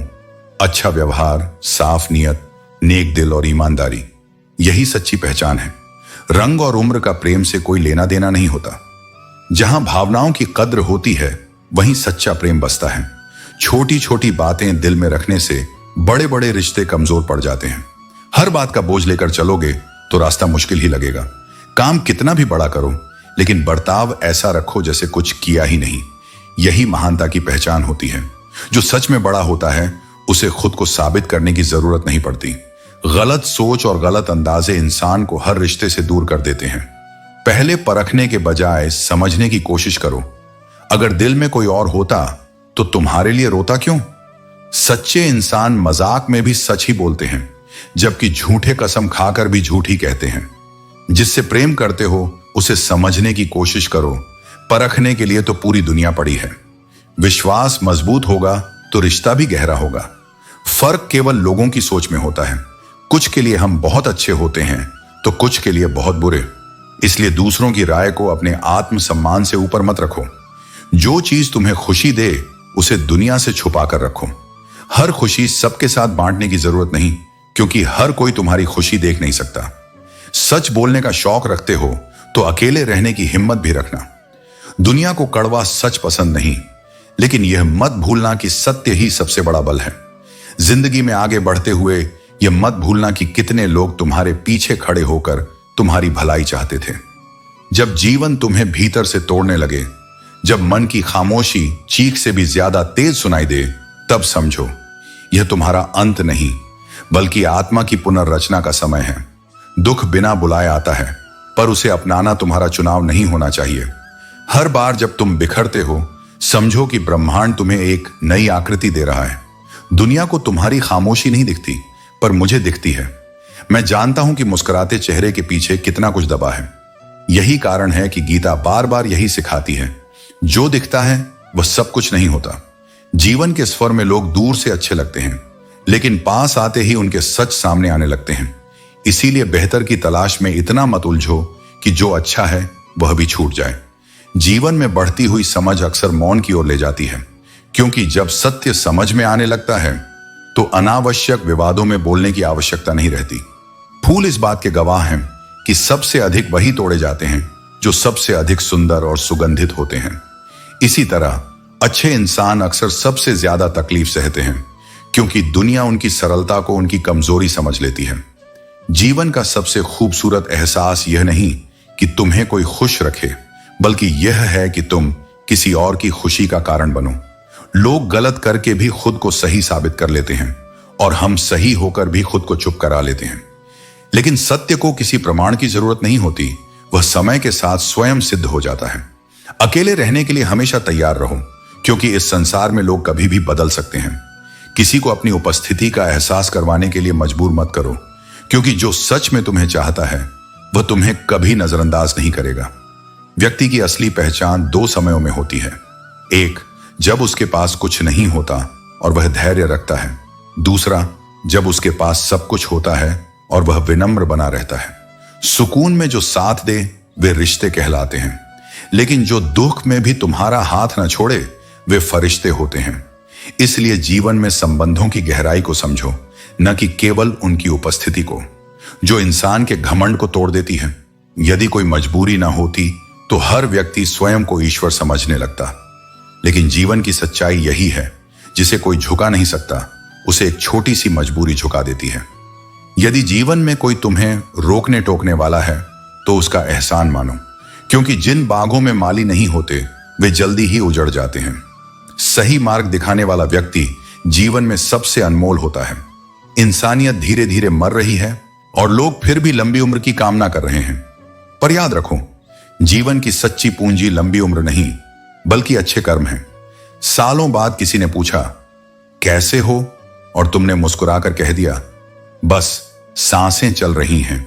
अच्छा व्यवहार, साफ नियत, नेक दिल और ईमानदारी। यही सच्ची पहचान है। रंग और उम्र का प्रेम से कोई लेना देना नहीं होता। जहां भावनाओं की कद्र होती है वहीं सच्चा प्रेम बसता है। छोटी छोटी बातें दिल में रखने से बड़े बड़े रिश्ते कमजोर पड़ जाते हैं। हर बात का बोझ लेकर चलोगे तो रास्ता मुश्किल ही लगेगा। काम कितना भी बड़ा करो, लेकिन बर्ताव ऐसा रखो जैसे कुछ किया ही नहीं। यही महानता की पहचान होती है। जो सच में बड़ा होता है उसे खुद को साबित करने की जरूरत नहीं पड़ती। गलत सोच और गलत अंदाजे इंसान को हर रिश्ते से दूर कर देते हैं। पहले परखने के बजाय समझने की कोशिश करो। अगर दिल में कोई और होता तो तुम्हारे लिए रोता क्यों? सच्चे इंसान मजाक में भी सच ही बोलते हैं, जबकि झूठे कसम खाकर भी झूठ ही कहते हैं। जिससे प्रेम करते हो उसे समझने की कोशिश करो। परखने के लिए तो पूरी दुनिया पड़ी है। विश्वास मजबूत होगा तो रिश्ता भी गहरा होगा। फर्क केवल लोगों की सोच में होता है। कुछ के लिए हम बहुत अच्छे होते हैं तो कुछ के लिए बहुत बुरे। इसलिए दूसरों की राय को अपने आत्मसम्मान से ऊपर मत रखो। जो चीज तुम्हें खुशी दे उसे दुनिया से छुपा कर रखो। हर खुशी सबके साथ बांटने की जरूरत नहीं, क्योंकि हर कोई तुम्हारी खुशी देख नहीं सकता। सच बोलने का शौक रखते हो तो अकेले रहने की हिम्मत भी रखना। दुनिया को कड़वा सच पसंद नहीं, लेकिन यह मत भूलना कि सत्य ही सबसे बड़ा बल है। जिंदगी में आगे बढ़ते हुए यह मत भूलना कि कितने लोग तुम्हारे पीछे खड़े होकर तुम्हारी भलाई चाहते थे। जब जीवन तुम्हें भीतर से तोड़ने लगे, जब मन की खामोशी चीख से भी ज्यादा तेज सुनाई दे, तब समझो यह तुम्हारा अंत नहीं, बल्कि आत्मा की पुनर्रचना का समय है। दुख बिना बुलाए आता है, पर उसे अपनाना तुम्हारा चुनाव नहीं होना चाहिए। हर बार जब तुम बिखरते हो, समझो कि ब्रह्मांड तुम्हें एक नई आकृति दे रहा है। दुनिया को तुम्हारी खामोशी नहीं दिखती, पर मुझे दिखती है। मैं जानता हूं कि मुस्कुराते चेहरे के पीछे कितना कुछ दबा है। यही कारण है कि गीता बार बार यही सिखाती है, जो दिखता है वह सब कुछ नहीं होता। जीवन के स्वर में लोग दूर से अच्छे लगते हैं, लेकिन पास आते ही उनके सच सामने आने लगते हैं। इसीलिए बेहतर की तलाश में इतना मत उलझो कि जो अच्छा है वह भी छूट जाए। जीवन में बढ़ती हुई समझ अक्सर मौन की ओर ले जाती है, क्योंकि जब सत्य समझ में आने लगता है तो अनावश्यक विवादों में बोलने की आवश्यकता नहीं रहती। फूल इस बात के गवाह हैं कि सबसे अधिक वही तोड़े जाते हैं जो सबसे अधिक सुंदर और सुगंधित होते हैं। इसी तरह अच्छे इंसान अक्सर सबसे ज्यादा तकलीफ सहते हैं, क्योंकि दुनिया उनकी सरलता को उनकी कमजोरी समझ लेती है। जीवन का सबसे खूबसूरत एहसास यह नहीं कि तुम्हें कोई खुश रखे, बल्कि यह है कि तुम किसी और की खुशी का कारण बनो। लोग गलत करके भी खुद को सही साबित कर लेते हैं, और हम सही होकर भी खुद को चुप करा लेते हैं। लेकिन सत्य को किसी प्रमाण की जरूरत नहीं होती, वह समय के साथ स्वयं सिद्ध हो जाता है। अकेले रहने के लिए हमेशा तैयार रहो, क्योंकि इस संसार में लोग कभी भी बदल सकते हैं। किसी को अपनी उपस्थिति का एहसास करवाने के लिए मजबूर मत करो, क्योंकि जो सच में तुम्हें चाहता है वह तुम्हें कभी नजरअंदाज नहीं करेगा। व्यक्ति की असली पहचान दो समयों में होती है। एक, जब उसके पास कुछ नहीं होता और वह धैर्य रखता है। दूसरा, जब उसके पास सब कुछ होता है और वह विनम्र बना रहता है। सुकून में जो साथ दे वे रिश्ते कहलाते हैं, लेकिन जो दुख में भी तुम्हारा हाथ न छोड़े वे फरिश्ते होते हैं। इसलिए जीवन में संबंधों की गहराई को समझो, न कि केवल उनकी उपस्थिति को, जो इंसान के घमंड को तोड़ देती है। यदि कोई मजबूरी ना होती तो हर व्यक्ति स्वयं को ईश्वर समझने लगता। लेकिन जीवन की सच्चाई यही है, जिसे कोई झुका नहीं सकता, उसे एक छोटी सी मजबूरी झुका देती है। यदि जीवन में कोई तुम्हें रोकने टोकने वाला है तो उसका एहसान मानो, क्योंकि जिन बागों में माली नहीं होते वे जल्दी ही उजड़ जाते हैं। सही मार्ग दिखाने वाला व्यक्ति जीवन में सबसे अनमोल होता है। इंसानियत धीरे धीरे मर रही है और लोग फिर भी लंबी उम्र की कामना कर रहे हैं। पर याद रखो, जीवन की सच्ची पूंजी लंबी उम्र नहीं, बल्कि अच्छे कर्म हैं। सालों बाद किसी ने पूछा, कैसे हो? और तुमने मुस्कुराकर कह दिया, बस सांसें चल रही हैं।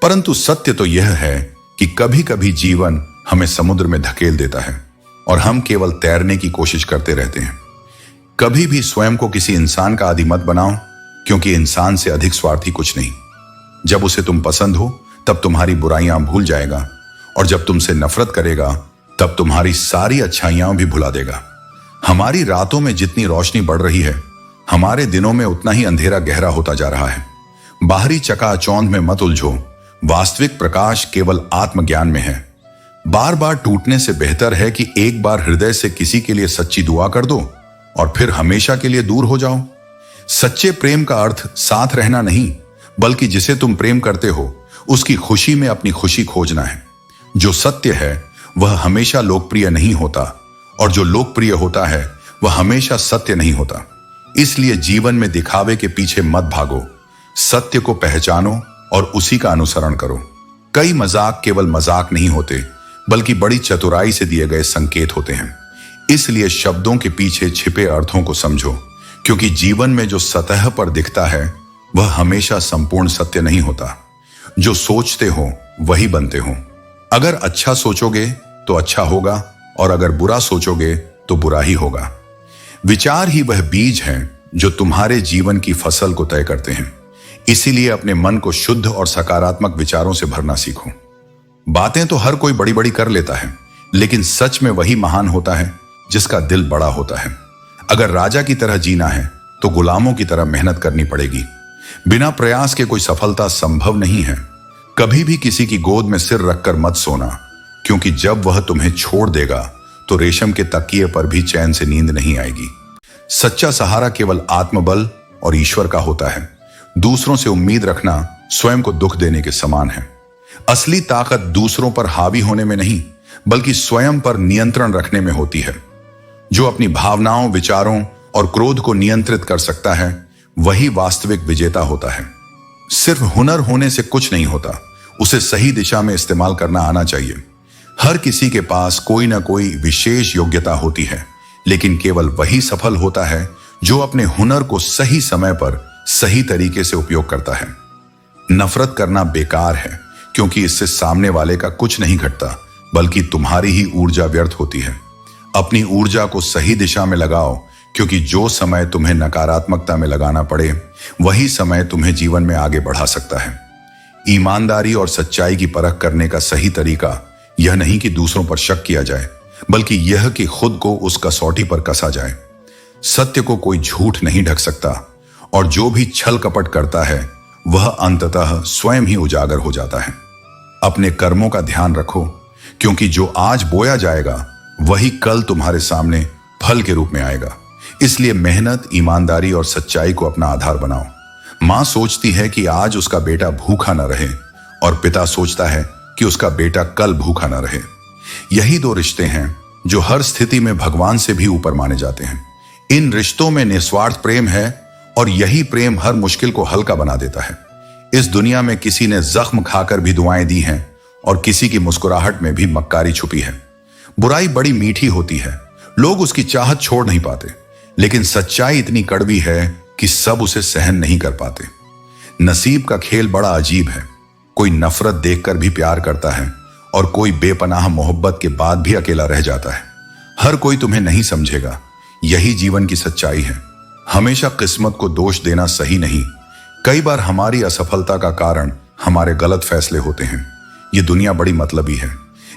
परंतु सत्य तो यह है कि कभी कभी जीवन हमें समुद्र में धकेल देता है और हम केवल तैरने की कोशिश करते रहते हैं। कभी भी स्वयं को किसी इंसान का आदी मत बनाओ, क्योंकि इंसान से अधिक स्वार्थी कुछ नहीं। जब उसे तुम पसंद हो तब तुम्हारी बुराइयां भूल जाएगा, और जब तुमसे नफरत करेगा तब तुम्हारी सारी अच्छाइयां भी भुला देगा। हमारी रातों में जितनी रोशनी बढ़ रही है, हमारे दिनों में उतना ही अंधेरा गहरा होता जा रहा है। बाहरी चकाचौंध में मत उलझो, वास्तविक प्रकाश केवल आत्मज्ञान में है। बार बार टूटने से बेहतर है कि एक बार हृदय से किसी के लिए सच्ची दुआ कर दो और फिर हमेशा के लिए दूर हो जाओ। सच्चे प्रेम का अर्थ साथ रहना नहीं, बल्कि जिसे तुम प्रेम करते हो उसकी खुशी में अपनी खुशी खोजना है। जो सत्य है वह हमेशा लोकप्रिय नहीं होता, और जो लोकप्रिय होता है वह हमेशा सत्य नहीं होता। इसलिए जीवन में दिखावे के पीछे मत भागो, सत्य को पहचानो और उसी का अनुसरण करो। कई मजाक केवल मजाक नहीं होते, बल्कि बड़ी चतुराई से दिए गए संकेत होते हैं। इसलिए शब्दों के पीछे छिपे अर्थों को समझो, क्योंकि जीवन में जो सतह पर दिखता है वह हमेशा संपूर्ण सत्य नहीं होता। जो सोचते हो वही बनते हो। अगर अच्छा सोचोगे तो अच्छा होगा, और अगर बुरा सोचोगे तो बुरा ही होगा। विचार ही वह बीज हैं जो तुम्हारे जीवन की फसल को तय करते हैं। इसीलिए अपने मन को शुद्ध और सकारात्मक विचारों से भरना सीखो। बातें तो हर कोई बड़ी बड़ी कर लेता है, लेकिन सच में वही महान होता है जिसका दिल बड़ा होता है। अगर राजा की तरह जीना है तो गुलामों की तरह मेहनत करनी पड़ेगी। बिना प्रयास के कोई सफलता संभव नहीं है। कभी भी किसी की गोद में सिर रखकर मत सोना, क्योंकि जब वह तुम्हें छोड़ देगा तो रेशम के तकिए पर भी चैन से नींद नहीं आएगी। सच्चा सहारा केवल आत्मबल और ईश्वर का होता है। दूसरों से उम्मीद रखना स्वयं को दुख देने के समान है। असली ताकत दूसरों पर हावी होने में नहीं, बल्कि स्वयं पर नियंत्रण रखने में होती है। जो अपनी भावनाओं, विचारों और क्रोध को नियंत्रित कर सकता है, वही वास्तविक विजेता होता है। सिर्फ हुनर होने से कुछ नहीं होता, उसे सही दिशा में इस्तेमाल करना आना चाहिए। हर किसी के पास कोई ना कोई विशेष योग्यता होती है, लेकिन केवल वही सफल होता है जो अपने हुनर को सही समय पर सही तरीके से उपयोग करता है। नफरत करना बेकार है, क्योंकि इससे सामने वाले का कुछ नहीं घटता, बल्कि तुम्हारी ही ऊर्जा व्यर्थ होती है। अपनी ऊर्जा को सही दिशा में लगाओ, क्योंकि जो समय तुम्हें नकारात्मकता में लगाना पड़े, वही समय तुम्हें जीवन में आगे बढ़ा सकता है। ईमानदारी और सच्चाई की परख करने का सही तरीका यह नहीं कि दूसरों पर शक किया जाए, बल्कि यह कि खुद को उस कसौटी पर कसा जाए। सत्य को कोई झूठ नहीं ढक सकता, और जो भी छल कपट करता है वह अंततः स्वयं ही उजागर हो जाता है। अपने कर्मों का ध्यान रखो, क्योंकि जो आज बोया जाएगा वही कल तुम्हारे सामने फल के रूप में आएगा। इसलिए मेहनत, ईमानदारी और सच्चाई को अपना आधार बनाओ। मां सोचती है कि आज उसका बेटा भूखा न रहे, और पिता सोचता है कि उसका बेटा कल भूखा न रहे। यही दो रिश्ते हैं जो हर स्थिति में भगवान से भी ऊपर माने जाते हैं। इन रिश्तों में निस्वार्थ प्रेम है, और यही प्रेम हर मुश्किल को हल्का बना देता है। इस दुनिया में किसी ने जख्म खाकर भी दुआएं दी हैं, और किसी की मुस्कुराहट में भी मक्कारी छुपी है। बुराई बड़ी मीठी होती है, लोग उसकी चाहत छोड़ नहीं पाते, लेकिन सच्चाई इतनी कड़वी है कि सब उसे सहन नहीं कर पाते। नसीब का खेल बड़ा अजीब है। कोई नफरत देखकर भी प्यार करता है, और कोई बेपनाह मोहब्बत के बाद भी अकेला रह जाता है। हर कोई तुम्हें नहीं समझेगा, यही जीवन की सच्चाई है। हमेशा किस्मत को दोष देना सही नहीं। कई बार हमारी असफलता का कारण हमारे गलत फैसले होते हैं। ये दुनिया बड़ी मतलबी है।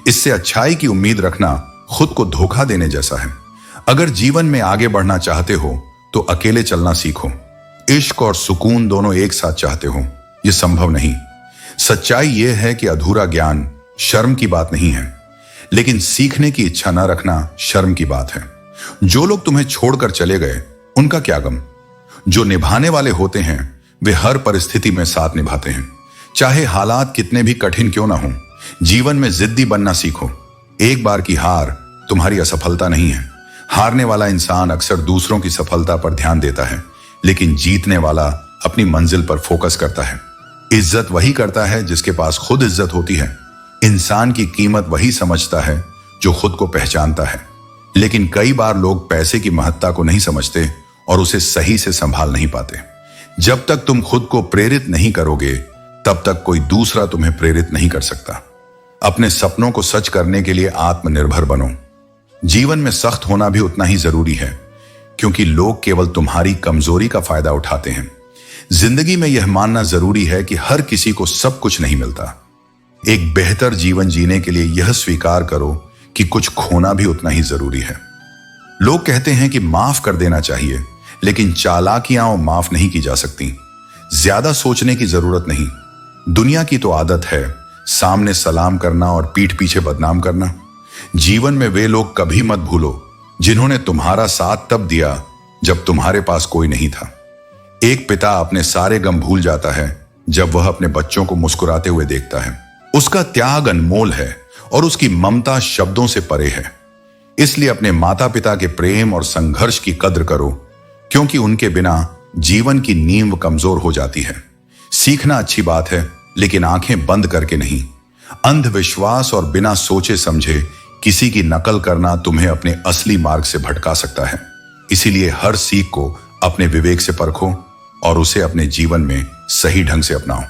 इससे अच्छाई की उम्मीद रखना खुद को धोखा देने जैसा है। अगर जीवन में आगे बढ़ना चाहते हो तो अकेले चलना सीखो। इश्क और सुकून दोनों एक साथ चाहते हो, यह संभव नहीं। सच्चाई यह है कि अधूरा ज्ञान शर्म की बात नहीं है, लेकिन सीखने की इच्छा न रखना शर्म की बात है। जो लोग तुम्हें छोड़कर चले गए, उनका क्या गम। जो निभाने वाले होते हैं वे हर परिस्थिति में साथ निभाते हैं, चाहे हालात कितने भी कठिन क्यों ना हो। जीवन में जिद्दी बनना सीखो। एक बार की हार तुम्हारी असफलता नहीं है। हारने वाला इंसान अक्सर दूसरों की सफलता पर ध्यान देता है, लेकिन जीतने वाला अपनी मंजिल पर फोकस करता है। इज्जत वही करता है जिसके पास खुद इज्जत होती है। इंसान की कीमत वही समझता है जो खुद को पहचानता है। लेकिन कई बार लोग पैसे की महत्ता को नहीं समझते और उसे सही से संभाल नहीं पाते। जब तक तुम खुद को प्रेरित नहीं करोगे, तब तक कोई दूसरा तुम्हें प्रेरित नहीं कर सकता। अपने सपनों को सच करने के लिए आत्मनिर्भर बनो। जीवन में सख्त होना भी उतना ही जरूरी है, क्योंकि लोग केवल तुम्हारी कमजोरी का फायदा उठाते हैं। जिंदगी में यह मानना जरूरी है कि हर किसी को सब कुछ नहीं मिलता। एक बेहतर जीवन जीने के लिए यह स्वीकार करो कि कुछ खोना भी उतना ही जरूरी है। लोग कहते हैं कि माफ कर देना चाहिए, लेकिन चालाकियां माफ नहीं की जा सकती। ज्यादा सोचने की जरूरत नहीं। दुनिया की तो आदत है सामने सलाम करना और पीठ पीछे बदनाम करना। जीवन में वे लोग कभी मत भूलो जिन्होंने तुम्हारा साथ तब दिया जब तुम्हारे पास कोई नहीं था। एक पिता अपने सारे गम भूल जाता है जब वह अपने बच्चों को मुस्कुराते हुए देखता है। उसका त्याग अनमोल है और उसकी ममता शब्दों से परे है। इसलिए अपने माता पिता के प्रेम और संघर्ष की कद्र करो, क्योंकि उनके बिना जीवन की नींव कमजोर हो जाती है। सीखना अच्छी बात है, लेकिन आंखें बंद करके नहीं। अंधविश्वास और बिना सोचे समझे किसी की नकल करना तुम्हें अपने असली मार्ग से भटका सकता है। इसीलिए हर सीख को अपने विवेक से परखो और उसे अपने जीवन में सही ढंग से अपनाओ।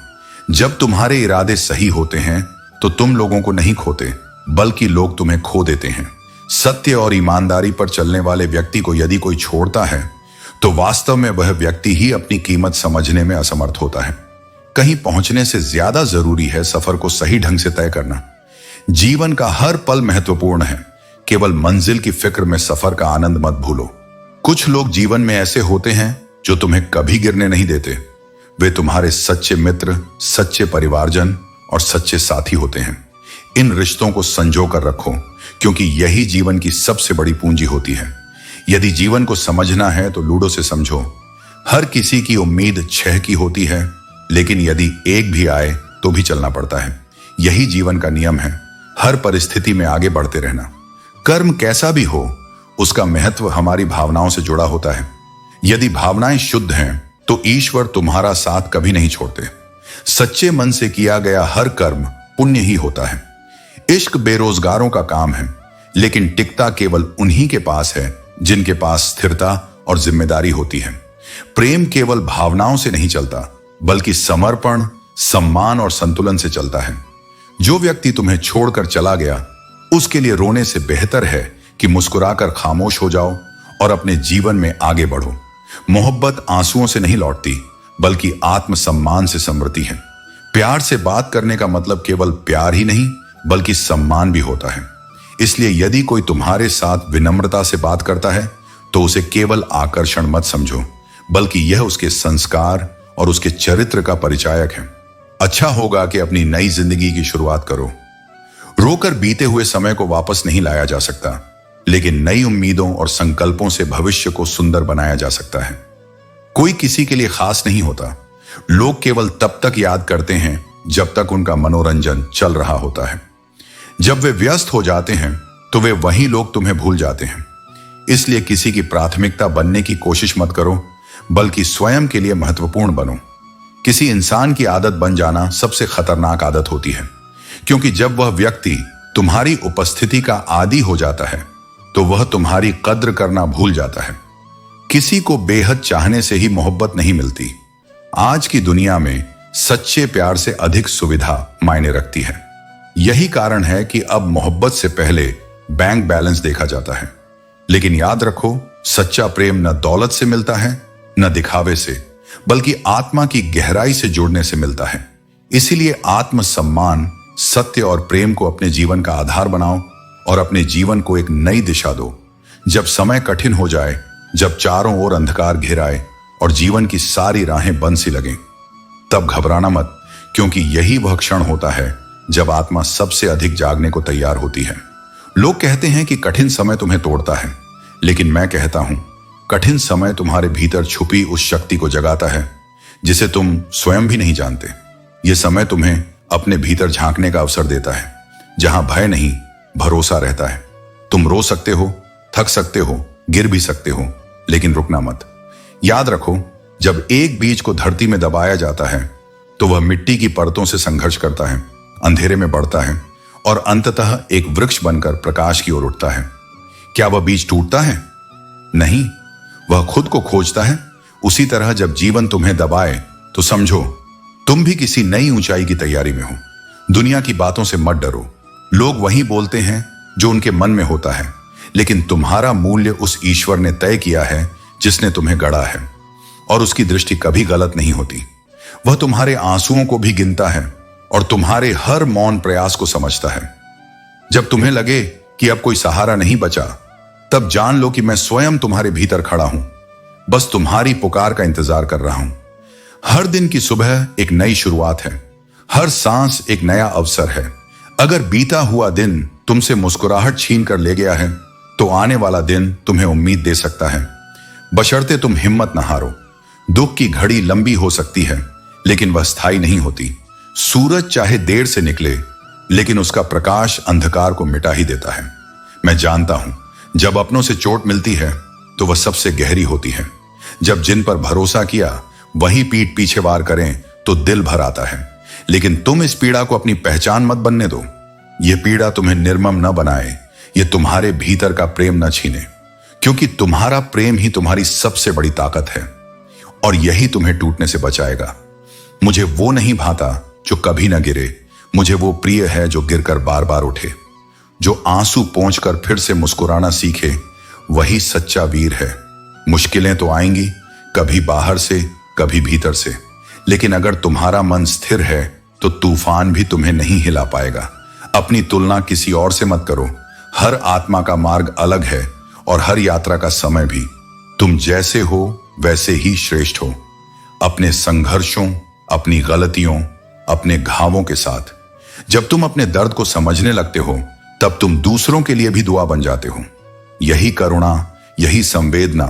जब तुम्हारे इरादे सही होते हैं तो तुम लोगों को नहीं खोते, बल्कि लोग तुम्हें खो देते हैं। सत्य और ईमानदारी पर चलने वाले व्यक्ति को यदि कोई छोड़ता है तो वास्तव में वह व्यक्ति ही अपनी कीमत समझने में असमर्थ होता है। कहीं पहुंचने से ज्यादा जरूरी है सफर को सही ढंग से तय करना। जीवन का हर पल महत्वपूर्ण है, केवल मंजिल की फिक्र में सफर का आनंद मत भूलो। कुछ लोग जीवन में ऐसे होते हैं जो तुम्हें कभी गिरने नहीं देते। वे तुम्हारे सच्चे मित्र, सच्चे परिवारजन और सच्चे साथी होते हैं। इन रिश्तों को संजो कर रखो, क्योंकि यही जीवन की सबसे बड़ी पूंजी होती है। यदि जीवन को समझना है तो लूडो से समझो। हर किसी की उम्मीद 6 की होती है, लेकिन यदि एक भी आए तो भी चलना पड़ता है। यही जीवन का नियम है, हर परिस्थिति में आगे बढ़ते रहना। कर्म कैसा भी हो, उसका महत्व हमारी भावनाओं से जुड़ा होता है। यदि भावनाएं शुद्ध हैं तो ईश्वर तुम्हारा साथ कभी नहीं छोड़ते। सच्चे मन से किया गया हर कर्म पुण्य ही होता है। इश्क बेरोजगारों का काम है, लेकिन टिकता केवल उन्हीं के पास है जिनके पास स्थिरता और जिम्मेदारी होती है। प्रेम केवल भावनाओं से नहीं चलता, बल्कि समर्पण, सम्मान और संतुलन से चलता है। जो व्यक्ति तुम्हें छोड़कर चला गया, उसके लिए रोने से बेहतर है कि मुस्कुराकर खामोश हो जाओ और अपने जीवन में आगे बढ़ो। मोहब्बत आंसुओं से नहीं लौटती, बल्कि आत्मसम्मान से समृद्धि है। प्यार से बात करने का मतलब केवल प्यार ही नहीं, बल्कि सम्मान भी होता है। इसलिए यदि कोई तुम्हारे साथ विनम्रता से बात करता है तो उसे केवल आकर्षण मत समझो, बल्कि यह उसके संस्कार और उसके चरित्र का परिचायक है। अच्छा होगा कि अपनी नई जिंदगी की शुरुआत करो। रोकर बीते हुए समय को वापस नहीं लाया जा सकता, लेकिन नई उम्मीदों और संकल्पों से भविष्य को सुंदर बनाया जा सकता है। कोई किसी के लिए खास नहीं होता। लोग केवल तब तक याद करते हैं जब तक उनका मनोरंजन चल रहा होता है। जब वे व्यस्त हो जाते हैं तो वे वही लोग तुम्हें भूल जाते हैं। इसलिए किसी की प्राथमिकता बनने की कोशिश मत करो, बल्कि स्वयं के लिए महत्वपूर्ण बनो। किसी इंसान की आदत बन जाना सबसे खतरनाक आदत होती है, क्योंकि जब वह व्यक्ति तुम्हारी उपस्थिति का आदी हो जाता है तो वह तुम्हारी कद्र करना भूल जाता है। किसी को बेहद चाहने से ही मोहब्बत नहीं मिलती। आज की दुनिया में सच्चे प्यार से अधिक सुविधा मायने रखती है। यही कारण है कि अब मोहब्बत से पहले बैंक बैलेंस देखा जाता है। लेकिन याद रखो, सच्चा प्रेम न दौलत से मिलता है, न दिखावे से, बल्कि आत्मा की गहराई से जुड़ने से मिलता है। इसीलिए आत्मसम्मान, सत्य और प्रेम को अपने जीवन का आधार बनाओ और अपने जीवन को एक नई दिशा दो। जब समय कठिन हो जाए, जब चारों ओर अंधकार घिर आए और जीवन की सारी राहें बंद सी लगें, तब घबराना मत, क्योंकि यही वह क्षण होता है जब आत्मा सबसे अधिक जागने को तैयार होती है। लोग कहते हैं कि कठिन समय तुम्हें तोड़ता है, लेकिन मैं कहता हूं, कठिन समय तुम्हारे भीतर छुपी उस शक्ति को जगाता है जिसे तुम स्वयं भी नहीं जानते। यह समय तुम्हें अपने भीतर झांकने का अवसर देता है, जहां भय नहीं, भरोसा रहता है। तुम रो सकते हो, थक सकते हो, गिर भी सकते हो, लेकिन रुकना मत। याद रखो, जब एक बीज को धरती में दबाया जाता है तो वह मिट्टी की परतों से संघर्ष करता है, अंधेरे में बढ़ता है और अंततः एक वृक्ष बनकर प्रकाश की ओर उठता है। क्या वह बीज टूटता है? नहीं, वह खुद को खोजता है। उसी तरह जब जीवन तुम्हें दबाए तो समझो तुम भी किसी नई ऊंचाई की तैयारी में हो। दुनिया की बातों से मत डरो। लोग वही बोलते हैं जो उनके मन में होता है, लेकिन तुम्हारा मूल्य उस ईश्वर ने तय किया है जिसने तुम्हें गढ़ा है, और उसकी दृष्टि कभी गलत नहीं होती। वह तुम्हारे आंसुओं को भी गिनता है और तुम्हारे हर मौन प्रयास को समझता है। जब तुम्हें लगे कि अब कोई सहारा नहीं बचा, तब जान लो कि मैं स्वयं तुम्हारे भीतर खड़ा हूं, बस तुम्हारी पुकार का इंतजार कर रहा हूं। हर दिन की सुबह एक नई शुरुआत है, हर सांस एक नया अवसर है। अगर बीता हुआ दिन तुमसे मुस्कुराहट छीन कर ले गया है, तो आने वाला दिन तुम्हें उम्मीद दे सकता है, बशर्ते तुम हिम्मत न हारो। दुख की घड़ी लंबी हो सकती है, लेकिन वह स्थायी नहीं होती। सूरज चाहे देर से निकले, लेकिन उसका प्रकाश अंधकार को मिटा ही देता है। मैं जानता हूं, जब अपनों से चोट मिलती है तो वह सबसे गहरी होती है। जब जिन पर भरोसा किया वही पीठ पीछे वार करें तो दिल भर आता है। लेकिन तुम इस पीड़ा को अपनी पहचान मत बनने दो। यह पीड़ा तुम्हें निर्मम न बनाए, यह तुम्हारे भीतर का प्रेम न छीने, क्योंकि तुम्हारा प्रेम ही तुम्हारी सबसे बड़ी ताकत है और यही तुम्हें टूटने से बचाएगा। मुझे वो नहीं भाता जो कभी न गिरे, मुझे वो प्रिय है जो गिरकर बार बार उठे। जो आंसू पोंछकर फिर से मुस्कुराना सीखे, वही सच्चा वीर है। मुश्किलें तो आएंगी, कभी बाहर से, कभी भीतर से, लेकिन अगर तुम्हारा मन स्थिर है तो तूफान भी तुम्हें नहीं हिला पाएगा। अपनी तुलना किसी और से मत करो। हर आत्मा का मार्ग अलग है और हर यात्रा का समय भी। तुम जैसे हो वैसे ही श्रेष्ठ हो, अपने संघर्षों, अपनी गलतियों, अपने घावों के साथ। जब तुम अपने दर्द को समझने लगते हो, तब तुम दूसरों के लिए भी दुआ बन जाते हो। यही करुणा, यही संवेदना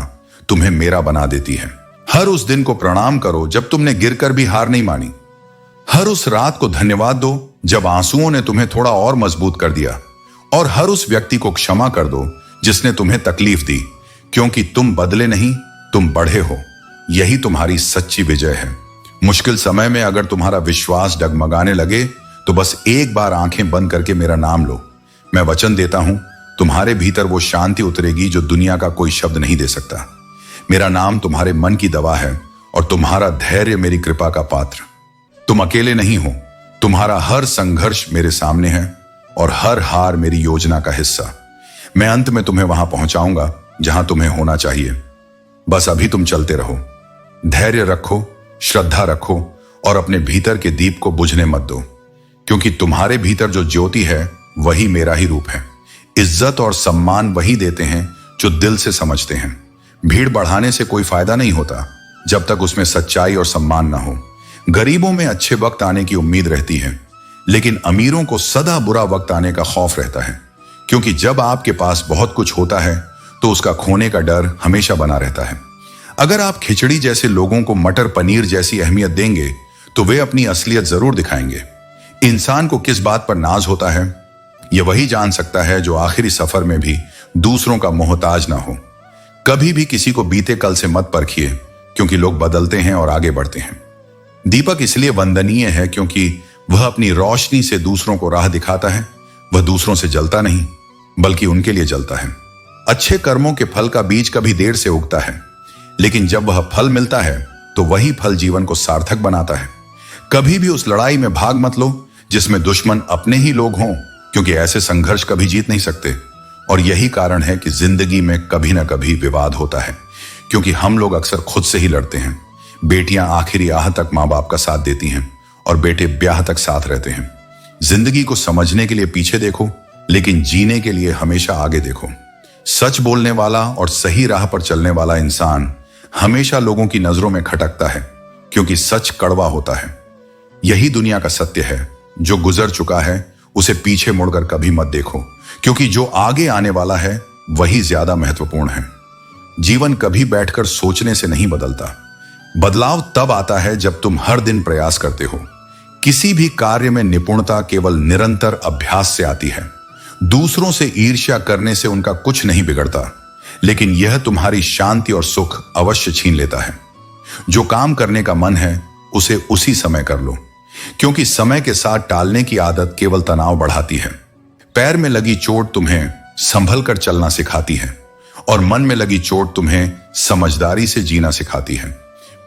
तुम्हें मेरा बना देती है। हर उस दिन को प्रणाम करो जब तुमने गिरकर भी हार नहीं मानी। हर उस रात को धन्यवाद दो जब आंसुओं ने तुम्हें थोड़ा और मजबूत कर दिया, और हर उस व्यक्ति को क्षमा कर दो जिसने तुम्हें तकलीफ दी, क्योंकि तुम बदले नहीं, तुम बढ़े हो, यही तुम्हारी सच्ची विजय है। मुश्किल समय में अगर तुम्हारा विश्वास डगमगाने लगे तो बस एक बार आंखें बंद करके मेरा नाम लो। मैं वचन देता हूं, तुम्हारे भीतर वो शांति उतरेगी जो दुनिया का कोई शब्द नहीं दे सकता। मेरा नाम तुम्हारे मन की दवा है और तुम्हारा धैर्य मेरी कृपा का पात्र। तुम अकेले नहीं हो, तुम्हारा हर संघर्ष मेरे सामने है और हर हार मेरी योजना का हिस्सा। मैं अंत में तुम्हें वहां पहुंचाऊंगा जहां तुम्हें होना चाहिए। बस अभी तुम चलते रहो, धैर्य रखो, श्रद्धा रखो और अपने भीतर के दीप को बुझने मत दो, क्योंकि तुम्हारे भीतर जो ज्योति है वही मेरा ही रूप है। इज्जत और सम्मान वही देते हैं जो दिल से समझते हैं। भीड़ बढ़ाने से कोई फायदा नहीं होता जब तक उसमें सच्चाई और सम्मान ना हो। गरीबों में अच्छे वक्त आने की उम्मीद रहती है, लेकिन अमीरों को सदा बुरा वक्त आने का खौफ रहता है, क्योंकि जब आपके पास बहुत कुछ होता है तो उसका खोने का डर हमेशा बना रहता है। अगर आप खिचड़ी जैसे लोगों को मटर पनीर जैसी अहमियत देंगे तो वे अपनी असलियत जरूर दिखाएंगे। इंसान को किस बात पर नाज होता है, यह वही जान सकता है जो आखिरी सफर में भी दूसरों का मोहताज ना हो। कभी भी किसी को बीते कल से मत परखिए, क्योंकि लोग बदलते हैं और आगे बढ़ते हैं। दीपक इसलिए वंदनीय है क्योंकि वह अपनी रोशनी से दूसरों को राह दिखाता है। वह दूसरों से जलता नहीं, बल्कि उनके लिए जलता है। अच्छे कर्मों के फल का बीज कभी देर से उगता है, लेकिन जब वह फल मिलता है तो वही फल जीवन को सार्थक बनाता है। कभी भी उस लड़ाई में भाग मत लो जिसमें दुश्मन अपने ही लोग हों, क्योंकि ऐसे संघर्ष कभी जीत नहीं सकते। और यही कारण है कि जिंदगी में कभी ना कभी विवाद होता है, क्योंकि हम लोग अक्सर खुद से ही लड़ते हैं। बेटियां आखिरी आह तक माँ बाप का साथ देती हैं और बेटे ब्याह तक साथ रहते हैं। जिंदगी को समझने के लिए पीछे देखो, लेकिन जीने के लिए हमेशा आगे देखो। सच बोलने वाला और सही राह पर चलने वाला इंसान हमेशा लोगों की नजरों में खटकता है, क्योंकि सच कड़वा होता है। यही दुनिया का सत्य है। जो गुजर चुका है उसे पीछे मुड़कर कभी मत देखो, क्योंकि जो आगे आने वाला है वही ज्यादा महत्वपूर्ण है। जीवन कभी बैठकर सोचने से नहीं बदलता। बदलाव तब आता है जब तुम हर दिन प्रयास करते हो। किसी भी कार्य में निपुणता केवल निरंतर अभ्यास से आती है। दूसरों से ईर्ष्या करने से उनका कुछ नहीं बिगड़ता, लेकिन यह तुम्हारी शांति और सुख अवश्य छीन लेता है। जो काम करने का मन है उसे उसी समय कर लो, क्योंकि समय के साथ टालने की आदत केवल तनाव बढ़ाती है। पैर में लगी चोट तुम्हें संभल कर चलना सिखाती है और मन में लगी चोट तुम्हें समझदारी से जीना सिखाती है।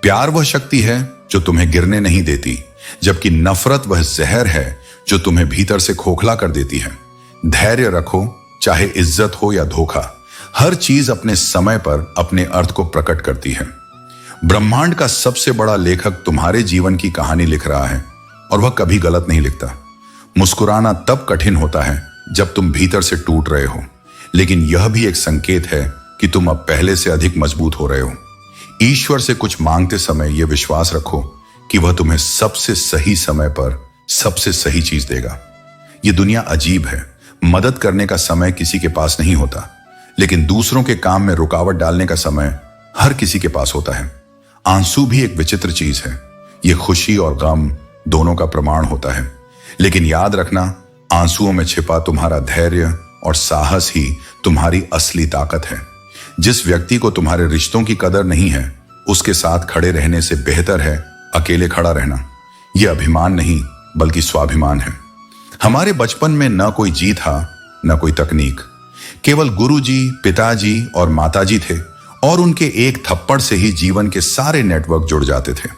प्यार वह शक्ति है जो तुम्हें गिरने नहीं देती, जबकि नफरत वह जहर है जो तुम्हें भीतर से खोखला कर देती है। धैर्य रखो, चाहे इज्जत हो या धोखा, हर चीज अपने समय पर अपने अर्थ को प्रकट करती है। ब्रह्मांड का सबसे बड़ा लेखक तुम्हारे जीवन की कहानी लिख रहा है और वह कभी गलत नहीं लिखता। मुस्कुराना तब कठिन होता है जब तुम भीतर से टूट रहे हो, लेकिन यह भी एक संकेत है कि तुम अब पहले से अधिक मजबूत हो रहे हो। ईश्वर से कुछ मांगते समय यह विश्वास रखो कि वह तुम्हें सबसे सही समय पर सबसे सही चीज देगा। यह दुनिया अजीब है। मदद करने का समय किसी के पास नहीं होता, लेकिन दूसरों के काम में रुकावट डालने का समय हर किसी के पास होता है। आंसू भी एक विचित्र चीज है। यह खुशी और गम दोनों का प्रमाण होता है, लेकिन याद रखना, आंसुओं में छिपा तुम्हारा धैर्य और साहस ही तुम्हारी असली ताकत है। जिस व्यक्ति को तुम्हारे रिश्तों की कदर नहीं है, उसके साथ खड़े रहने से बेहतर है अकेले खड़ा रहना। यह अभिमान नहीं बल्कि स्वाभिमान है। हमारे बचपन में न कोई जी था न कोई तकनीक, केवल गुरुजी, पिताजी और माताजी थे, और उनके एक थप्पड़ से ही जीवन के सारे नेटवर्क जुड़ जाते थे।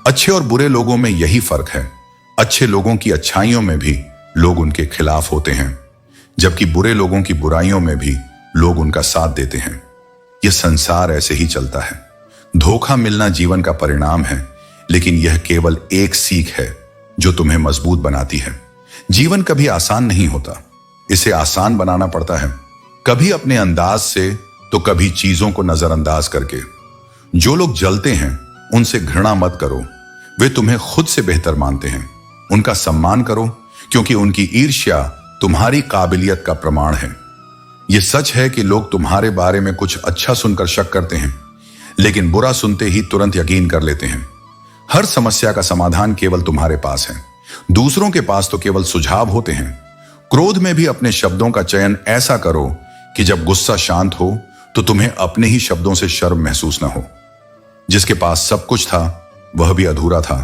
अच्छे और बुरे लोगों में यही फर्क है। अच्छे लोगों की अच्छाइयों में भी लोग उनके खिलाफ होते हैं, जबकि बुरे लोगों की बुराइयों में भी लोग उनका साथ देते हैं। यह संसार ऐसे ही चलता है। धोखा मिलना जीवन का परिणाम है, लेकिन यह केवल एक सीख है जो तुम्हें मजबूत बनाती है। जीवन कभी आसान नहीं होता, इसे आसान बनाना पड़ता है, कभी अपने अंदाज से तो कभी चीजों को नजरअंदाज करके। जो लोग जलते हैं उनसे घृणा मत करो, वे तुम्हें खुद से बेहतर मानते हैं। उनका सम्मान करो, क्योंकि उनकी ईर्ष्या तुम्हारी काबिलियत का प्रमाण है। यह सच है कि लोग तुम्हारे बारे में कुछ अच्छा सुनकर शक करते हैं, लेकिन बुरा सुनते ही तुरंत यकीन कर लेते हैं। हर समस्या का समाधान केवल तुम्हारे पास है, दूसरों के पास तो केवल सुझाव होते हैं। क्रोध में भी अपने शब्दों का चयन ऐसा करो कि जब गुस्सा शांत हो तो तुम्हें अपने ही शब्दों से शर्म महसूस ना हो। जिसके पास सब कुछ था वह भी अधूरा था,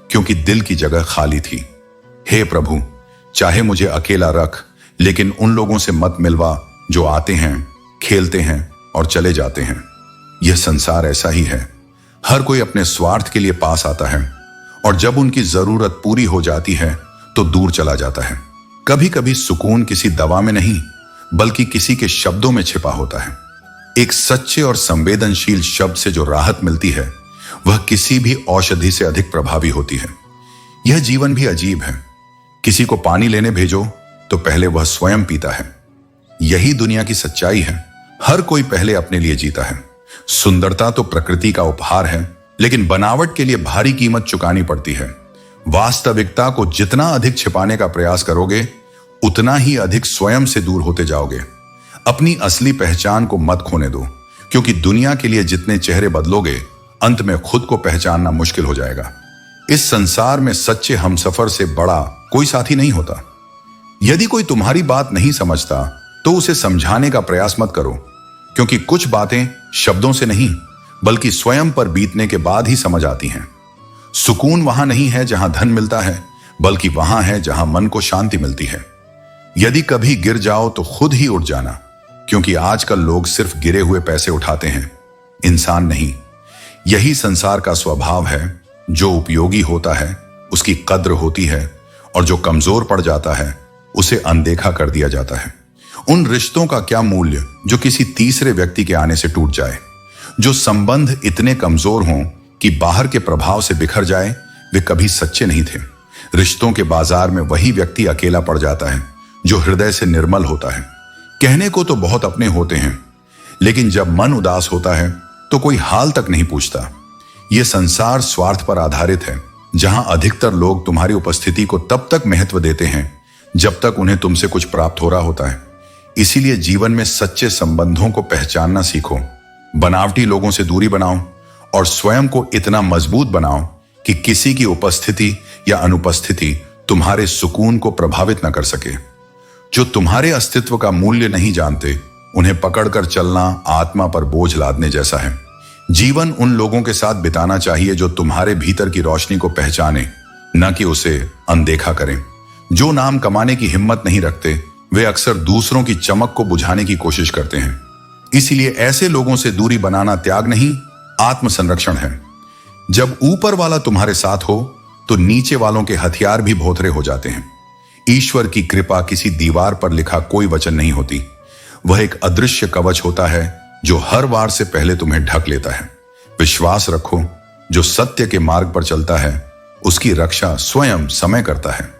क्योंकि दिल की जगह खाली थी। हे प्रभु, चाहे मुझे अकेला रख, लेकिन उन लोगों से मत मिलवा जो आते हैं, खेलते हैं और चले जाते हैं। यह संसार ऐसा ही है। हर कोई अपने स्वार्थ के लिए पास आता है और जब उनकी जरूरत पूरी हो जाती है तो दूर चला जाता है। कभी कभी सुकून किसी दवा में नहीं, बल्कि किसी के शब्दों में छिपा होता है। एक सच्चे और संवेदनशील शब्द से जो राहत मिलती है वह किसी भी औषधि से अधिक प्रभावी होती है। यह जीवन भी अजीब है। किसी को पानी लेने भेजो तो पहले वह स्वयं पीता है। यही दुनिया की सच्चाई है। हर कोई पहले अपने लिए जीता है। सुंदरता तो प्रकृति का उपहार है, लेकिन बनावट के लिए भारी कीमत चुकानी पड़ती है। वास्तविकता को जितना अधिक छिपाने का प्रयास करोगे, उतना ही अधिक स्वयं से दूर होते जाओगे। अपनी असली पहचान को मत खोने दो, क्योंकि दुनिया के लिए जितने चेहरे बदलोगे, अंत में खुद को पहचानना मुश्किल हो जाएगा। इस संसार में सच्चे हमसफर से बड़ा कोई साथी नहीं होता। यदि कोई तुम्हारी बात नहीं समझता तो उसे समझाने का प्रयास मत करो, क्योंकि कुछ बातें शब्दों से नहीं बल्कि स्वयं पर बीतने के बाद ही समझ आती हैं। सुकून वहां नहीं है जहां धन मिलता है, बल्कि वहां है जहां मन को शांति मिलती है। यदि कभी गिर जाओ तो खुद ही उठ जाना, क्योंकि आजकल लोग सिर्फ गिरे हुए पैसे उठाते हैं, इंसान नहीं। यही संसार का स्वभाव है। जो उपयोगी होता है उसकी कद्र होती है, और जो कमजोर पड़ जाता है उसे अनदेखा कर दिया जाता है। उन रिश्तों का क्या मूल्य जो किसी तीसरे व्यक्ति के आने से टूट जाए। जो संबंध इतने कमजोर हों कि बाहर के प्रभाव से बिखर जाए, वे कभी सच्चे नहीं थे। रिश्तों के बाजार में वही व्यक्ति अकेला पड़ जाता है जो हृदय से निर्मल होता है। कहने को तो बहुत अपने होते हैं, लेकिन जब मन उदास होता है तो कोई हाल तक नहीं पूछता। यह संसार स्वार्थ पर आधारित है, जहां अधिकतर लोग तुम्हारी उपस्थिति को तब तक महत्व देते हैं जब तक उन्हें तुमसे कुछ प्राप्त हो रहा होता है। इसीलिए जीवन में सच्चे संबंधों को पहचानना सीखो। बनावटी लोगों से दूरी बनाओ और स्वयं को इतना मजबूत बनाओ कि किसी की उपस्थिति या अनुपस्थिति तुम्हारे सुकून को प्रभावित न कर सके। जो तुम्हारे अस्तित्व का मूल्य नहीं जानते, उन्हें पकड़कर चलना आत्मा पर बोझ लादने जैसा है। जीवन उन लोगों के साथ बिताना चाहिए जो तुम्हारे भीतर की रोशनी को पहचाने, न कि उसे अनदेखा करें। जो नाम कमाने की हिम्मत नहीं रखते, वे अक्सर दूसरों की चमक को बुझाने की कोशिश करते हैं। इसीलिए ऐसे लोगों से दूरी बनाना त्याग नहीं, आत्मसंरक्षण है। जब ऊपर वाला तुम्हारे साथ हो तो नीचे वालों के हथियार भी भोथरे हो जाते हैं। ईश्वर की कृपा किसी दीवार पर लिखा कोई वचन नहीं होती। वह एक अदृश्य कवच होता है जो हर वार से पहले तुम्हें ढक लेता है। विश्वास रखो, जो सत्य के मार्ग पर चलता है उसकी रक्षा स्वयं समय करता है।